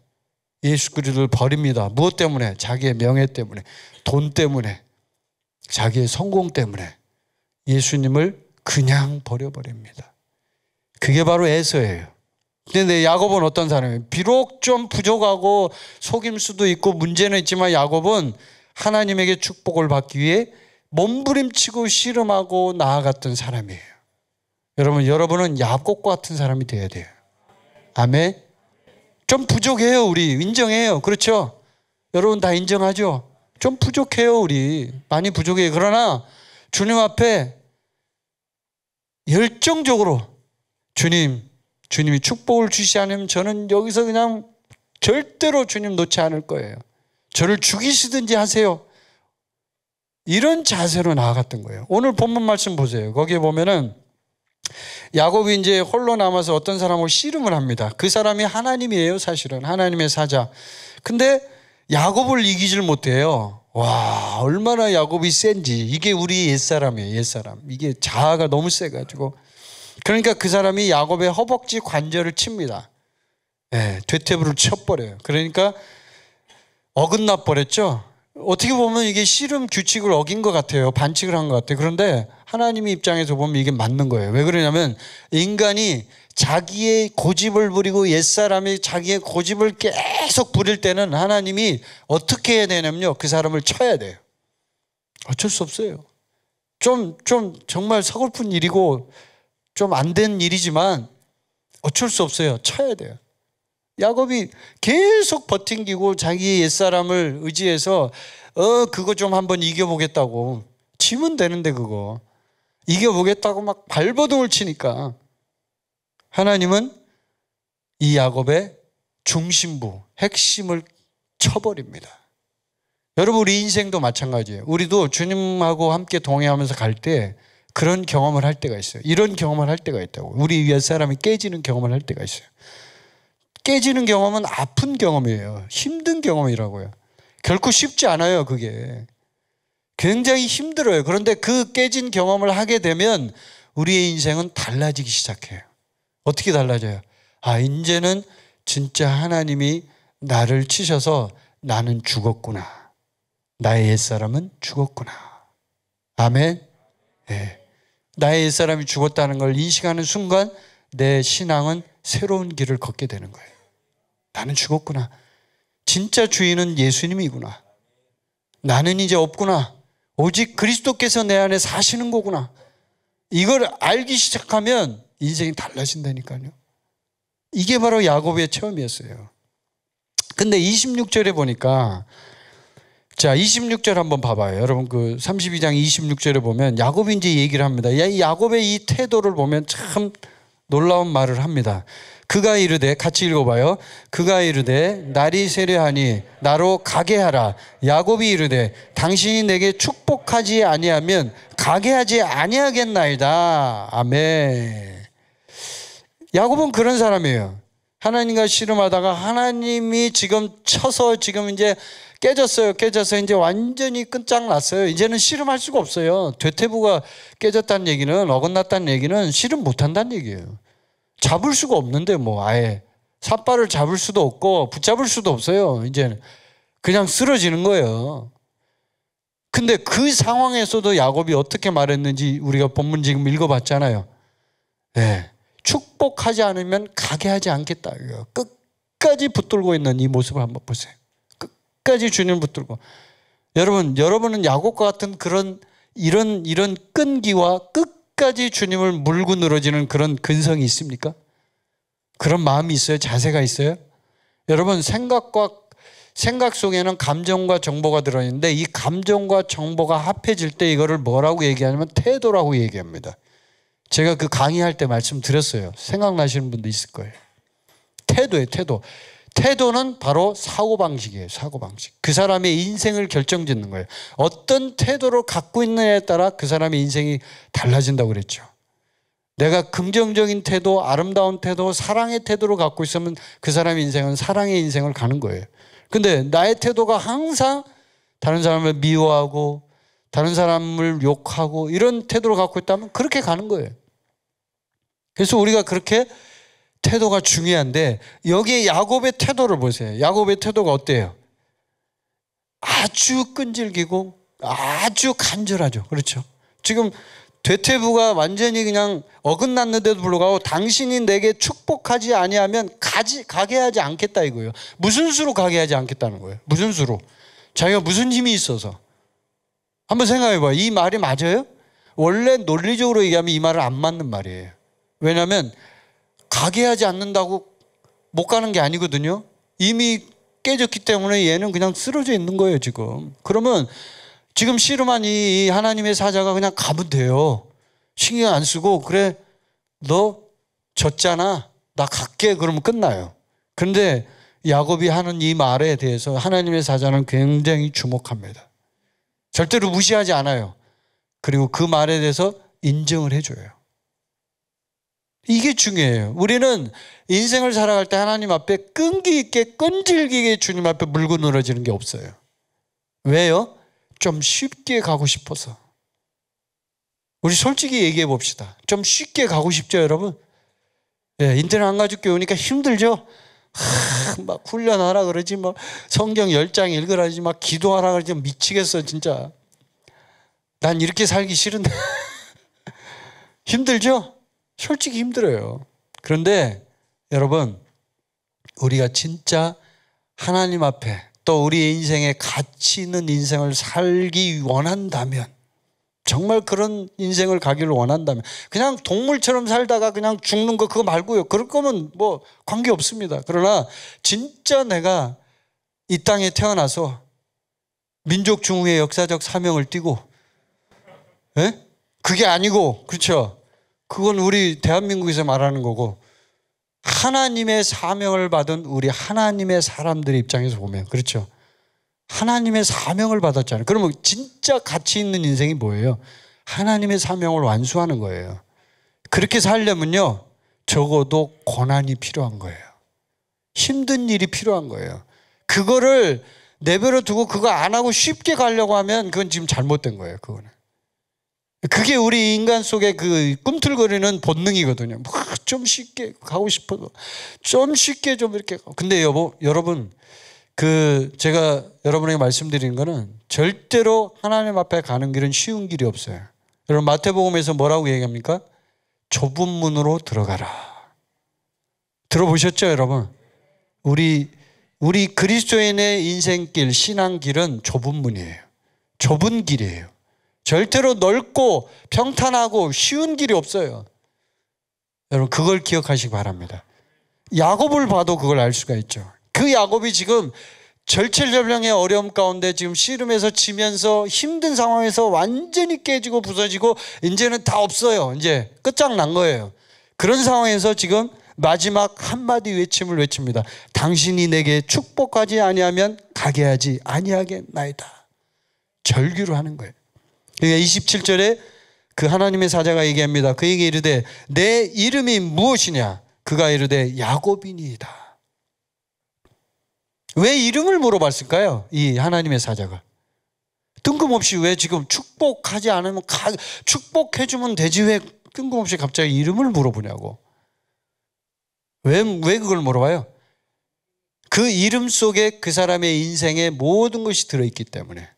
예수 그리스도를 버립니다. 무엇 때문에? 자기의 명예 때문에, 돈 때문에, 자기의 성공 때문에 예수님을 그냥 버려버립니다. 그게 바로 에서예요. 근데 야곱은 어떤 사람이에요? 비록 좀 부족하고 속일 수도 있고 문제는 있지만 야곱은 하나님에게 축복을 받기 위해 몸부림치고 씨름하고 나아갔던 사람이에요. 여러분은 야곱과 같은 사람이 돼야 돼요. 아멘. 좀 부족해요. 우리 인정해요. 그렇죠? 여러분 다 인정하죠? 좀 부족해요. 우리 많이 부족해요. 그러나 주님 앞에 열정적으로 주님이 축복을 주시지 않으면 저는 여기서 그냥 절대로 주님 놓지 않을 거예요. 저를 죽이시든지 하세요. 이런 자세로 나아갔던 거예요. 오늘 본문 말씀 보세요. 거기에 보면은 야곱이 이제 홀로 남아서 어떤 사람을 씨름을 합니다. 그 사람이 하나님이에요. 사실은 하나님의 사자. 근데 야곱을 이기질 못해요. 와, 얼마나 야곱이 센지. 이게 우리 옛사람이에요. 옛사람. 이게 자아가 너무 세가지고. 그러니까 그 사람이 야곱의 허벅지 관절을 칩니다. 네, 되태부를 쳐버려요. 그러니까 어긋나 버렸죠. 어떻게 보면 이게 씨름 규칙을 어긴 것 같아요. 반칙을 한 것 같아요. 그런데 하나님의 입장에서 보면 이게 맞는 거예요. 왜 그러냐면 인간이 자기의 고집을 부리고 옛사람이 자기의 고집을 계속 부릴 때는 하나님이 어떻게 해야 되냐면요. 그 사람을 쳐야 돼요. 어쩔 수 없어요. 좀 정말 서글픈 일이고 좀 안 된 일이지만 어쩔 수 없어요. 쳐야 돼요. 야곱이 계속 버팅기고 자기 옛사람을 의지해서 그거 좀 한번 이겨보겠다고, 치면 되는데 그거 이겨보겠다고 막 발버둥을 치니까 하나님은 이 야곱의 중심부, 핵심을 쳐버립니다. 여러분, 우리 인생도 마찬가지예요. 우리도 주님하고 함께 동행하면서 갈 때 그런 경험을 할 때가 있어요. 이런 경험을 할 때가 있다고. 우리 옛사람이 깨지는 경험을 할 때가 있어요. 깨지는 경험은 아픈 경험이에요. 힘든 경험이라고요. 결코 쉽지 않아요. 그게 굉장히 힘들어요. 그런데 그 깨진 경험을 하게 되면 우리의 인생은 달라지기 시작해요. 어떻게 달라져요? 이제는 진짜 하나님이 나를 치셔서 나는 죽었구나. 나의 옛사람은 죽었구나. 아멘. 네. 나의 옛사람이 죽었다는 걸 인식하는 순간 내 신앙은 새로운 길을 걷게 되는 거예요. 나는 죽었구나. 진짜 주인은 예수님이구나. 나는 이제 없구나. 오직 그리스도께서 내 안에 사시는 거구나. 이걸 알기 시작하면 인생이 달라진다니까요. 이게 바로 야곱의 체험이었어요. 근데 26절에 보니까, 자, 26절 한번 봐봐요. 여러분, 그 32장 26절에 보면 야곱이 이제 얘기를 합니다. 야곱의 이 태도를 보면 참 놀라운 말을 합니다. 그가 이르되, 같이 읽어봐요. 그가 이르되 날이 세려하니 나로 가게 하라. 야곱이 이르되 당신이 내게 축복하지 아니하면 가게 하지 아니하겠나이다. 아멘. 야곱은 그런 사람이에요. 하나님과 씨름하다가 하나님이 지금 쳐서 지금 이제 깨졌어요. 깨져서 이제 완전히 끝장났어요. 이제는 씨름할 수가 없어요. 돼태부가 깨졌다는 얘기는, 어긋났다는 얘기는 씨름 못한다는 얘기예요. 잡을 수가 없는데 뭐 아예 삿발을 잡을 수도 없고 붙잡을 수도 없어요. 이제는 그냥 쓰러지는 거예요. 근데 그 상황에서도 야곱이 어떻게 말했는지 우리가 본문 지금 읽어봤잖아요. 네. 축복하지 않으면 가게 하지 않겠다. 끝까지 붙들고 있는 이 모습을 한번 보세요. 끝까지 주님을 붙들고. 여러분은 야곱과 같은 그런 이런 끈기와 끝까지 주님을 물고 늘어지는 그런 근성이 있습니까? 그런 마음이 있어요? 자세가 있어요? 여러분, 생각 속에는 감정과 정보가 들어있는데 이 감정과 정보가 합해질 때 이거를 뭐라고 얘기하냐면 태도라고 얘기합니다. 제가 그 강의할 때 말씀드렸어요. 생각나시는 분도 있을 거예요. 태도예요, 태도. 태도는 바로 사고방식이에요, 사고방식. 그 사람의 인생을 결정짓는 거예요. 어떤 태도를 갖고 있느냐에 따라 그 사람의 인생이 달라진다고 그랬죠. 내가 긍정적인 태도, 아름다운 태도, 사랑의 태도를 갖고 있으면 그 사람의 인생은 사랑의 인생을 가는 거예요. 근데 나의 태도가 항상 다른 사람을 미워하고 다른 사람을 욕하고 이런 태도를 갖고 있다면 그렇게 가는 거예요. 그래서 우리가 그렇게 태도가 중요한데 여기에 야곱의 태도를 보세요. 야곱의 태도가 어때요? 아주 끈질기고 아주 간절하죠. 그렇죠? 지금 돼태부가 완전히 그냥 어긋났는데도 불구하고 당신이 내게 축복하지 아니하면 가게 하지 않겠다 이거예요. 무슨 수로 가게 하지 않겠다는 거예요. 무슨 수로? 자기가 무슨 힘이 있어서. 한번 생각해봐요. 이 말이 맞아요? 원래 논리적으로 얘기하면 이 말은 안 맞는 말이에요. 왜냐하면 가게 하지 않는다고 못 가는 게 아니거든요. 이미 깨졌기 때문에 얘는 그냥 쓰러져 있는 거예요 지금. 그러면 지금 씨름한 이 하나님의 사자가 그냥 가면 돼요. 신경 안 쓰고 그래 너 졌잖아 나 갈게 그러면 끝나요. 그런데 야곱이 하는 이 말에 대해서 하나님의 사자는 굉장히 주목합니다. 절대로 무시하지 않아요. 그리고 그 말에 대해서 인정을 해줘요. 이게 중요해요. 우리는 인생을 살아갈 때 하나님 앞에 끈기 있게 끈질기게 주님 앞에 물고 늘어지는 게 없어요. 왜요? 좀 쉽게 가고 싶어서. 우리 솔직히 얘기해 봅시다. 좀 쉽게 가고 싶죠 여러분? 예, 인터넷 한가족교 오니까 힘들죠? 막 훈련하라 그러지 막 성경 10장 읽으라지 막 기도하라 그러지 미치겠어 진짜. 난 이렇게 살기 싫은데 힘들죠? 솔직히 힘들어요. 그런데 여러분 우리가 진짜 하나님 앞에 또 우리의 인생에 가치 있는 인생을 살기 원한다면 정말 그런 인생을 가기를 원한다면 그냥 동물처럼 살다가 그냥 죽는 거 그거 말고요. 그럴 거면 뭐 관계없습니다. 그러나 진짜 내가 이 땅에 태어나서 민족 중흥의 역사적 사명을 띠고 예? 그게 아니고 그렇죠. 그건 우리 대한민국에서 말하는 거고 하나님의 사명을 받은 우리 하나님의 사람들의 입장에서 보면 그렇죠. 하나님의 사명을 받았잖아요. 그러면 진짜 가치 있는 인생이 뭐예요? 하나님의 사명을 완수하는 거예요. 그렇게 살려면요 적어도 고난이 필요한 거예요. 힘든 일이 필요한 거예요. 그거를 내버려 두고 그거 안 하고 쉽게 가려고 하면 그건 지금 잘못된 거예요. 그거는. 그게 우리 인간 속의 그 꿈틀거리는 본능이거든요. 좀 쉽게 가고 싶어도 좀 쉽게 좀 이렇게. 근데 여러분 그 제가 여러분에게 말씀드리는 거는 절대로 하나님 앞에 가는 길은 쉬운 길이 없어요. 여러분 마태복음에서 뭐라고 얘기합니까? 좁은 문으로 들어가라. 들어보셨죠 여러분? 우리 그리스도인의 인생길 신앙길은 좁은 문이에요. 좁은 길이에요. 절대로 넓고 평탄하고 쉬운 길이 없어요. 여러분 그걸 기억하시기 바랍니다. 야곱을 봐도 그걸 알 수가 있죠. 그 야곱이 지금 절체절명의 어려움 가운데 지금 씨름에서 지면서 힘든 상황에서 완전히 깨지고 부서지고 이제는 다 없어요. 이제 끝장난 거예요. 그런 상황에서 지금 마지막 한마디 외침을 외칩니다. 당신이 내게 축복하지 아니하면 가게 하지 아니하겠나이다. 절규를 하는 거예요. 그러니까 27절에 그 하나님의 사자가 얘기합니다. 그에게 이르되 내 이름이 무엇이냐? 그가 이르되 야곱이니이다. 왜 이름을 물어봤을까요? 이 하나님의 사자가. 뜬금없이 왜 지금 축복하지 않으면 축복해주면 되지 왜 뜬금없이 갑자기 이름을 물어보냐고. 왜 그걸 물어봐요? 그 이름 속에 그 사람의 인생의 모든 것이 들어있기 때문에.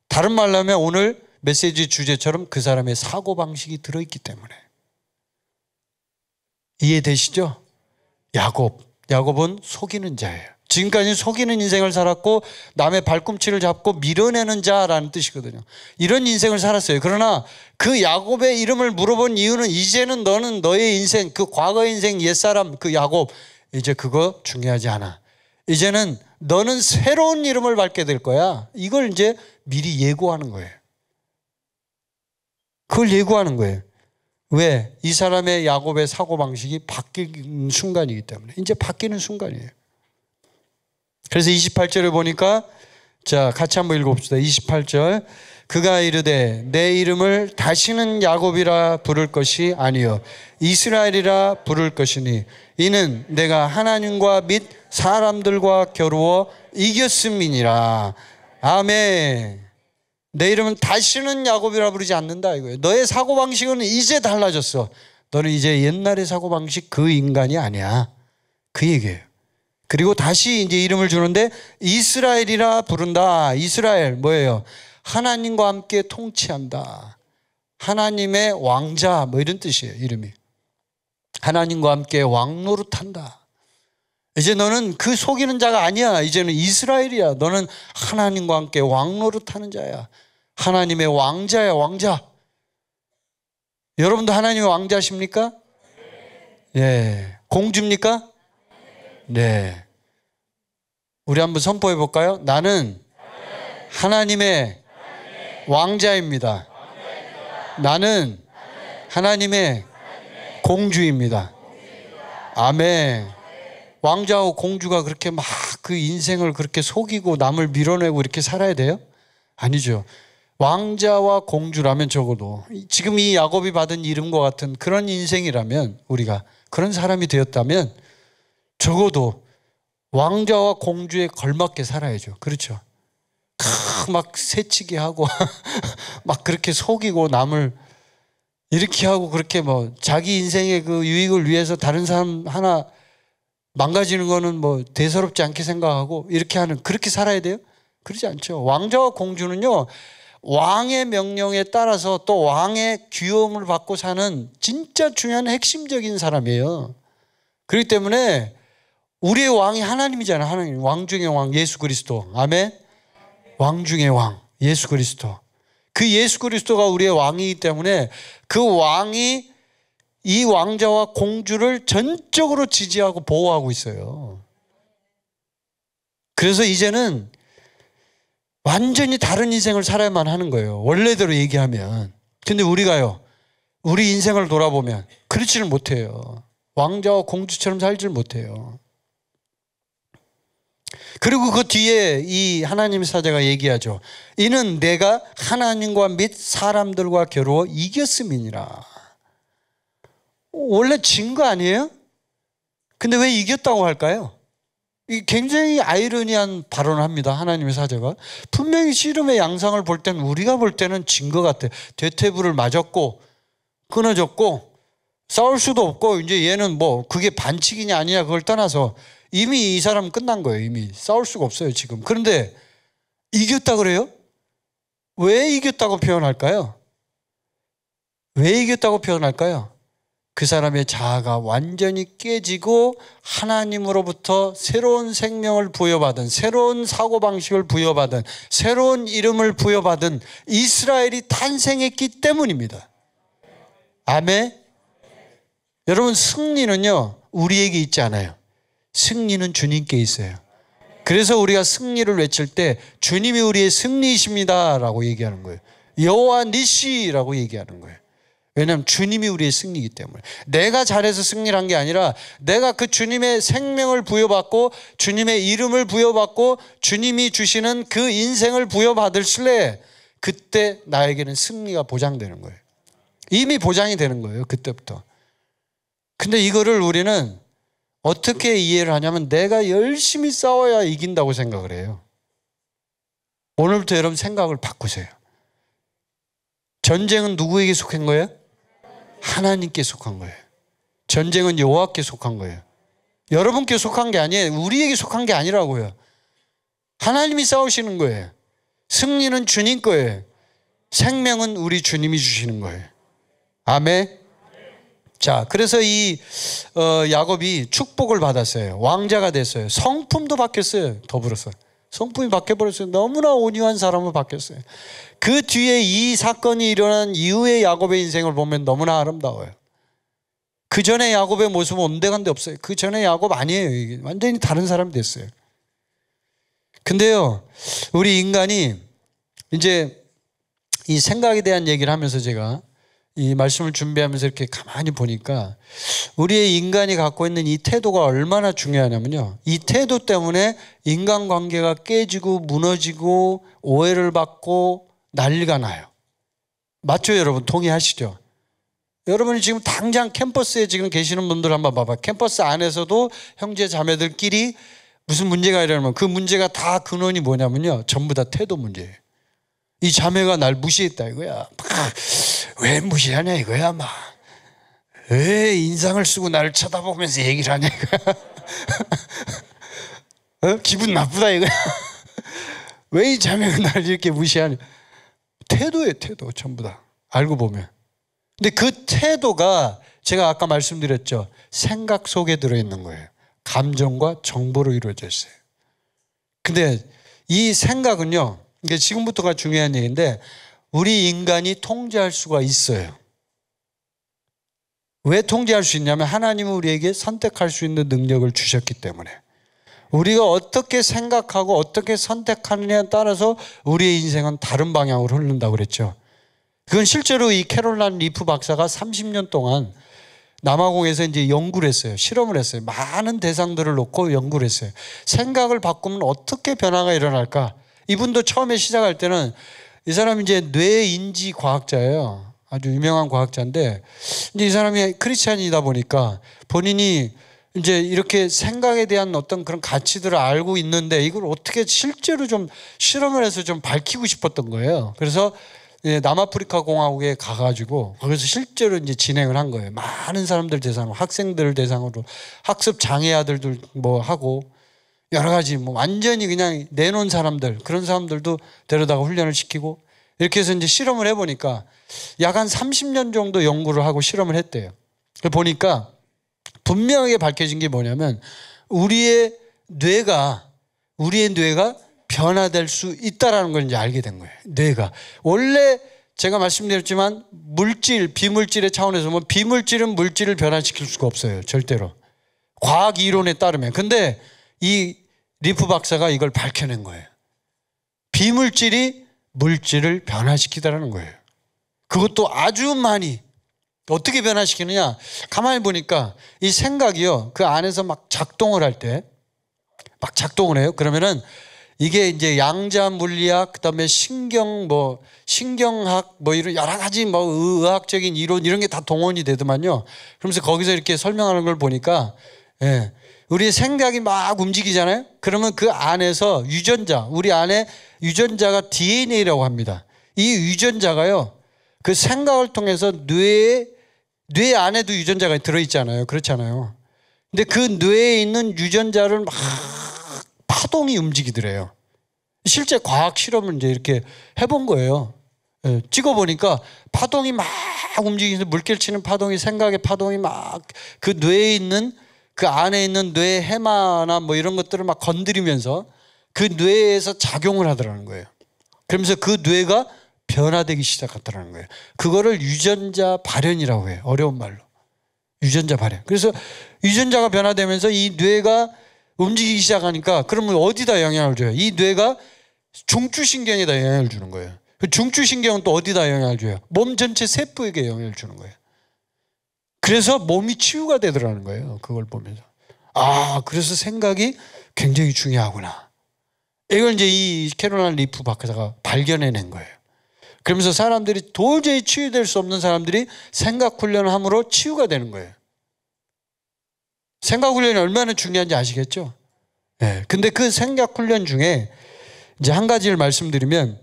다른 말로 하면 오늘 메시지 주제처럼 그 사람의 사고방식이 들어있기 때문에. 이해되시죠? 야곱은 속이는 자예요. 지금까지 속이는 인생을 살았고 남의 발꿈치를 잡고 밀어내는 자라는 뜻이거든요. 이런 인생을 살았어요. 그러나 그 야곱의 이름을 물어본 이유는 이제는 너는 너의 인생, 그 과거의 인생 옛사람 그 야곱 이제 그거 중요하지 않아. 이제는 너는 새로운 이름을 밟게 될 거야. 이걸 이제 미리 예고하는 거예요. 그걸 예고하는 거예요. 왜? 이 사람의 야곱의 사고방식이 바뀌는 순간이기 때문에. 이제 바뀌는 순간이에요. 그래서 28절에 보니까 자 같이 한번 읽어봅시다. 28절 그가 이르되 내 이름을 다시는 야곱이라 부를 것이 아니요 이스라엘이라 부를 것이니 이는 내가 하나님과 및 사람들과 겨루어 이겼음이니라. 아멘. 내 이름은 다시는 야곱이라 부르지 않는다 이거예요. 너의 사고방식은 이제 달라졌어. 너는 이제 옛날의 사고방식 그 인간이 아니야. 그 얘기예요. 그리고 다시 이제 이름을 주는데 이스라엘이라 부른다. 이스라엘 뭐예요? 하나님과 함께 통치한다. 하나님의 왕자 뭐 이런 뜻이에요. 이름이. 하나님과 함께 왕노릇한다. 이제 너는 그 속이는 자가 아니야. 이제는 이스라엘이야. 너는 하나님과 함께 왕노릇하는 자야. 하나님의 왕자야. 왕자. 여러분도 하나님의 왕자십니까? 예. 공주입니까? 네. 우리 한번 선포해 볼까요? 나는 하나님의 왕자입니다. 나는 하나님의 공주입니다. 아멘. 왕자하고 공주가 그렇게 막 그 인생을 그렇게 속이고 남을 밀어내고 이렇게 살아야 돼요? 아니죠. 왕자와 공주라면 적어도 지금 이 야곱이 받은 이름과 같은 그런 인생이라면 우리가 그런 사람이 되었다면 적어도 왕자와 공주에 걸맞게 살아야죠. 그렇죠. 막 새치기 하고 막 그렇게 속이고 남을 이렇게 하고 그렇게 뭐 자기 인생의 그 유익을 위해서 다른 사람 하나 망가지는 거는 뭐 대수롭지 않게 생각하고 이렇게 하는 그렇게 살아야 돼요? 그러지 않죠. 왕자와 공주는요 왕의 명령에 따라서 또 왕의 귀여움을 받고 사는 진짜 중요한 핵심적인 사람이에요. 그렇기 때문에 우리의 왕이 하나님이잖아요. 하나님 왕 중의 왕 예수 그리스도. 아멘. 왕 중의 왕 예수 그리스도. 그 예수 그리스도가 우리의 왕이기 때문에 그 왕이 이 왕자와 공주를 전적으로 지지하고 보호하고 있어요. 그래서 이제는 완전히 다른 인생을 살아야만 하는 거예요. 원래대로 얘기하면. 근데 우리가요. 우리 인생을 돌아보면 그렇지를 못해요. 왕자와 공주처럼 살지를 못해요. 그리고 그 뒤에 이 하나님의 사자가 얘기하죠. 이는 내가 하나님과 및 사람들과 겨루어 이겼음이니라. 원래 진 거 아니에요? 근데 왜 이겼다고 할까요? 굉장히 아이러니한 발언을 합니다. 하나님의 사자가. 분명히 씨름의 양상을 볼 때는 우리가 볼 때는 진 것 같아. 대퇴부를 맞았고 끊어졌고 싸울 수도 없고 이제 얘는 뭐 그게 반칙이냐 아니냐 그걸 떠나서 이미 이 사람은 끝난 거예요. 이미 싸울 수가 없어요 지금. 그런데 이겼다 그래요? 왜 이겼다고 표현할까요? 왜 이겼다고 표현할까요? 그 사람의 자아가 완전히 깨지고 하나님으로부터 새로운 생명을 부여받은, 새로운 사고방식을 부여받은, 새로운 이름을 부여받은 이스라엘이 탄생했기 때문입니다. 아멘. 여러분, 승리는요 우리에게 있지 않아요. 승리는 주님께 있어요. 그래서 우리가 승리를 외칠 때 주님이 우리의 승리이십니다 라고 얘기하는 거예요. 여호와 니시라고 얘기하는 거예요. 왜냐하면 주님이 우리의 승리이기 때문에. 내가 잘해서 승리를 한 게 아니라 내가 그 주님의 생명을 부여받고 주님의 이름을 부여받고 주님이 주시는 그 인생을 부여받을 때 그때 나에게는 승리가 보장되는 거예요. 이미 보장이 되는 거예요, 그때부터. 근데 이거를 우리는 어떻게 이해를 하냐면 내가 열심히 싸워야 이긴다고 생각을 해요. 오늘부터 여러분 생각을 바꾸세요. 전쟁은 누구에게 속한 거예요? 하나님께 속한 거예요. 전쟁은 여호와께 속한 거예요. 여러분께 속한 게 아니에요. 우리에게 속한 게 아니라고요. 하나님이 싸우시는 거예요. 승리는 주님 거예요. 생명은 우리 주님이 주시는 거예요. 아멘. 자, 그래서 이 야곱이 축복을 받았어요. 왕자가 됐어요. 성품도 바뀌었어요. 더불어서 성품이 바뀌어버렸어요. 너무나 온유한 사람으로 바뀌었어요. 그 뒤에 이 사건이 일어난 이후의 야곱의 인생을 보면 너무나 아름다워요. 그 전에 야곱의 모습은 온데간데 없어요. 그 전에 야곱 아니에요. 이게 완전히 다른 사람이 됐어요. 근데요, 우리 인간이 이제 이 생각에 대한 얘기를 하면서 제가 이 말씀을 준비하면서 이렇게 가만히 보니까 우리의 인간이 갖고 있는 이 태도가 얼마나 중요하냐면요, 이 태도 때문에 인간관계가 깨지고 무너지고 오해를 받고 난리가 나요. 맞죠, 여러분? 동의하시죠? 여러분이 지금 당장 캠퍼스에 지금 계시는 분들 한번 봐봐. 캠퍼스 안에서도 형제 자매들끼리 무슨 문제가 일어나면 그 문제가 다 근원이 뭐냐면요, 전부 다 태도 문제예요. 이 자매가 날 무시했다 이거야. 왜 무시하냐 이거야. 막 왜 인상을 쓰고 나를 쳐다보면서 얘기를 하냐 이거야. 기분 나쁘다 이거야. 왜 이 자매가 나를 이렇게 무시하냐. 태도예요, 태도. 전부 다 알고 보면. 근데 그 태도가 제가 아까 말씀드렸죠, 생각 속에 들어있는 거예요. 감정과 정보로 이루어져 있어요. 근데 이 생각은요, 이게 지금부터가 중요한 얘기인데 우리 인간이 통제할 수가 있어요. 왜 통제할 수 있냐면 하나님은 우리에게 선택할 수 있는 능력을 주셨기 때문에. 우리가 어떻게 생각하고 어떻게 선택하느냐에 따라서 우리의 인생은 다른 방향으로 흐른다고 그랬죠. 그건 실제로 이 캐롤라인 리프 박사가 30년 동안 남아공에서 이제 연구를 했어요. 실험을 했어요. 많은 대상들을 놓고 연구를 했어요. 생각을 바꾸면 어떻게 변화가 일어날까? 이분도 처음에 시작할 때는 이 사람이 이제 뇌인지 과학자예요. 아주 유명한 과학자인데 이제 이 사람이 크리스찬이다 보니까 본인이 이제 이렇게 생각에 대한 어떤 그런 가치들을 알고 있는데 이걸 어떻게 실제로 좀 실험을 해서 좀 밝히고 싶었던 거예요. 그래서 남아프리카 공화국에 가가지고 거기서 실제로 이제 진행을 한 거예요. 많은 사람들 대상으로, 학생들 대상으로, 학습 장애아들도 뭐 하고 여러 가지 뭐 완전히 그냥 내놓은 사람들, 그런 사람들도 데려다가 훈련을 시키고 이렇게 해서 이제 실험을 해보니까 약 한 30년 정도 연구를 하고 실험을 했대요. 보니까 분명하게 밝혀진 게 뭐냐면 우리의 뇌가 변화될 수 있다는 걸 이제 알게 된 거예요. 뇌가. 원래 제가 말씀드렸지만 물질, 비물질의 차원에서 보면 비물질은 물질을 변화시킬 수가 없어요. 절대로. 과학 이론에 따르면. 근데 이 리프 박사가 이걸 밝혀낸 거예요. 비물질이 물질을 변화시키다라는 거예요. 그것도 아주 많이. 어떻게 변화시키느냐? 가만히 보니까 이 생각이요, 그 안에서 막 작동을 할 때, 막 작동을 해요. 그러면은 이게 이제 양자 물리학, 그다음에 신경학, 뭐 이런 여러 가지 뭐 의학적인 이론 이런 게 다 동원이 되더만요. 그러면서 거기서 이렇게 설명하는 걸 보니까, 예, 우리의 생각이 막 움직이잖아요. 그러면 그 안에서 유전자, 우리 안에 유전자가 DNA라고 합니다. 이 유전자가요, 그 생각을 통해서 뇌 안에도 유전자가 들어있잖아요. 그렇잖아요. 근데 그 뇌에 있는 유전자를 막 파동이 움직이더래요. 실제 과학 실험을 이제 이렇게 해본 거예요. 찍어보니까 파동이 막 움직이면서 물결 치는 파동이, 생각의 파동이 막 그 뇌에 있는, 그 안에 있는 뇌 해마나 뭐 이런 것들을 막 건드리면서 그 뇌에서 작용을 하더라는 거예요. 그러면서 그 뇌가 변화되기 시작하더라는 거예요. 그거를 유전자 발현이라고 해요. 어려운 말로. 유전자 발현. 그래서 유전자가 변화되면서 이 뇌가 움직이기 시작하니까 그러면 어디다 영향을 줘요? 이 뇌가 중추신경에다 영향을 주는 거예요. 그 중추신경은 또 어디다 영향을 줘요? 몸 전체 세포에게 영향을 주는 거예요. 그래서 몸이 치유가 되더라는 거예요. 그걸 보면서. 아, 그래서 생각이 굉장히 중요하구나. 이걸 이제 이 캐롤라인 리프 박사가 발견해낸 거예요. 그러면서 사람들이 도저히 치유될 수 없는 사람들이 생각 훈련을 함으로 치유가 되는 거예요. 생각 훈련이 얼마나 중요한지 아시겠죠? 네. 근데 그 생각 훈련 중에 이제 한 가지를 말씀드리면,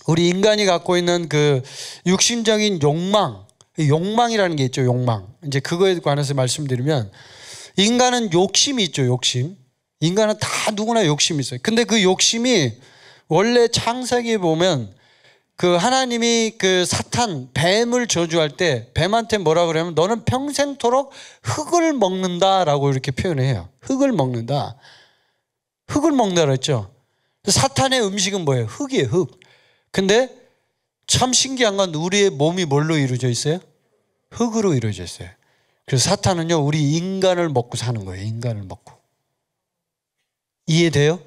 우리 인간이 갖고 있는 그 육신적인 욕망이라는 게 있죠. 욕망. 이제 그거에 관해서 말씀드리면, 인간은 욕심이 있죠. 욕심. 인간은 다 누구나 욕심이 있어요. 근데 그 욕심이 원래 창세기에 보면 그 하나님이 그 사탄, 뱀을 저주할 때 뱀한테 뭐라 그러냐면 너는 평생토록 흙을 먹는다라고 이렇게 표현해요. 흙을 먹는다. 흙을 먹는다 그랬죠. 사탄의 음식은 뭐예요? 흙이에요. 흙. 근데 참 신기한 건 우리의 몸이 뭘로 이루어져 있어요? 흙으로 이루어져 있어요. 그래서 사탄은요, 우리 인간을 먹고 사는 거예요. 인간을 먹고. 이해돼요?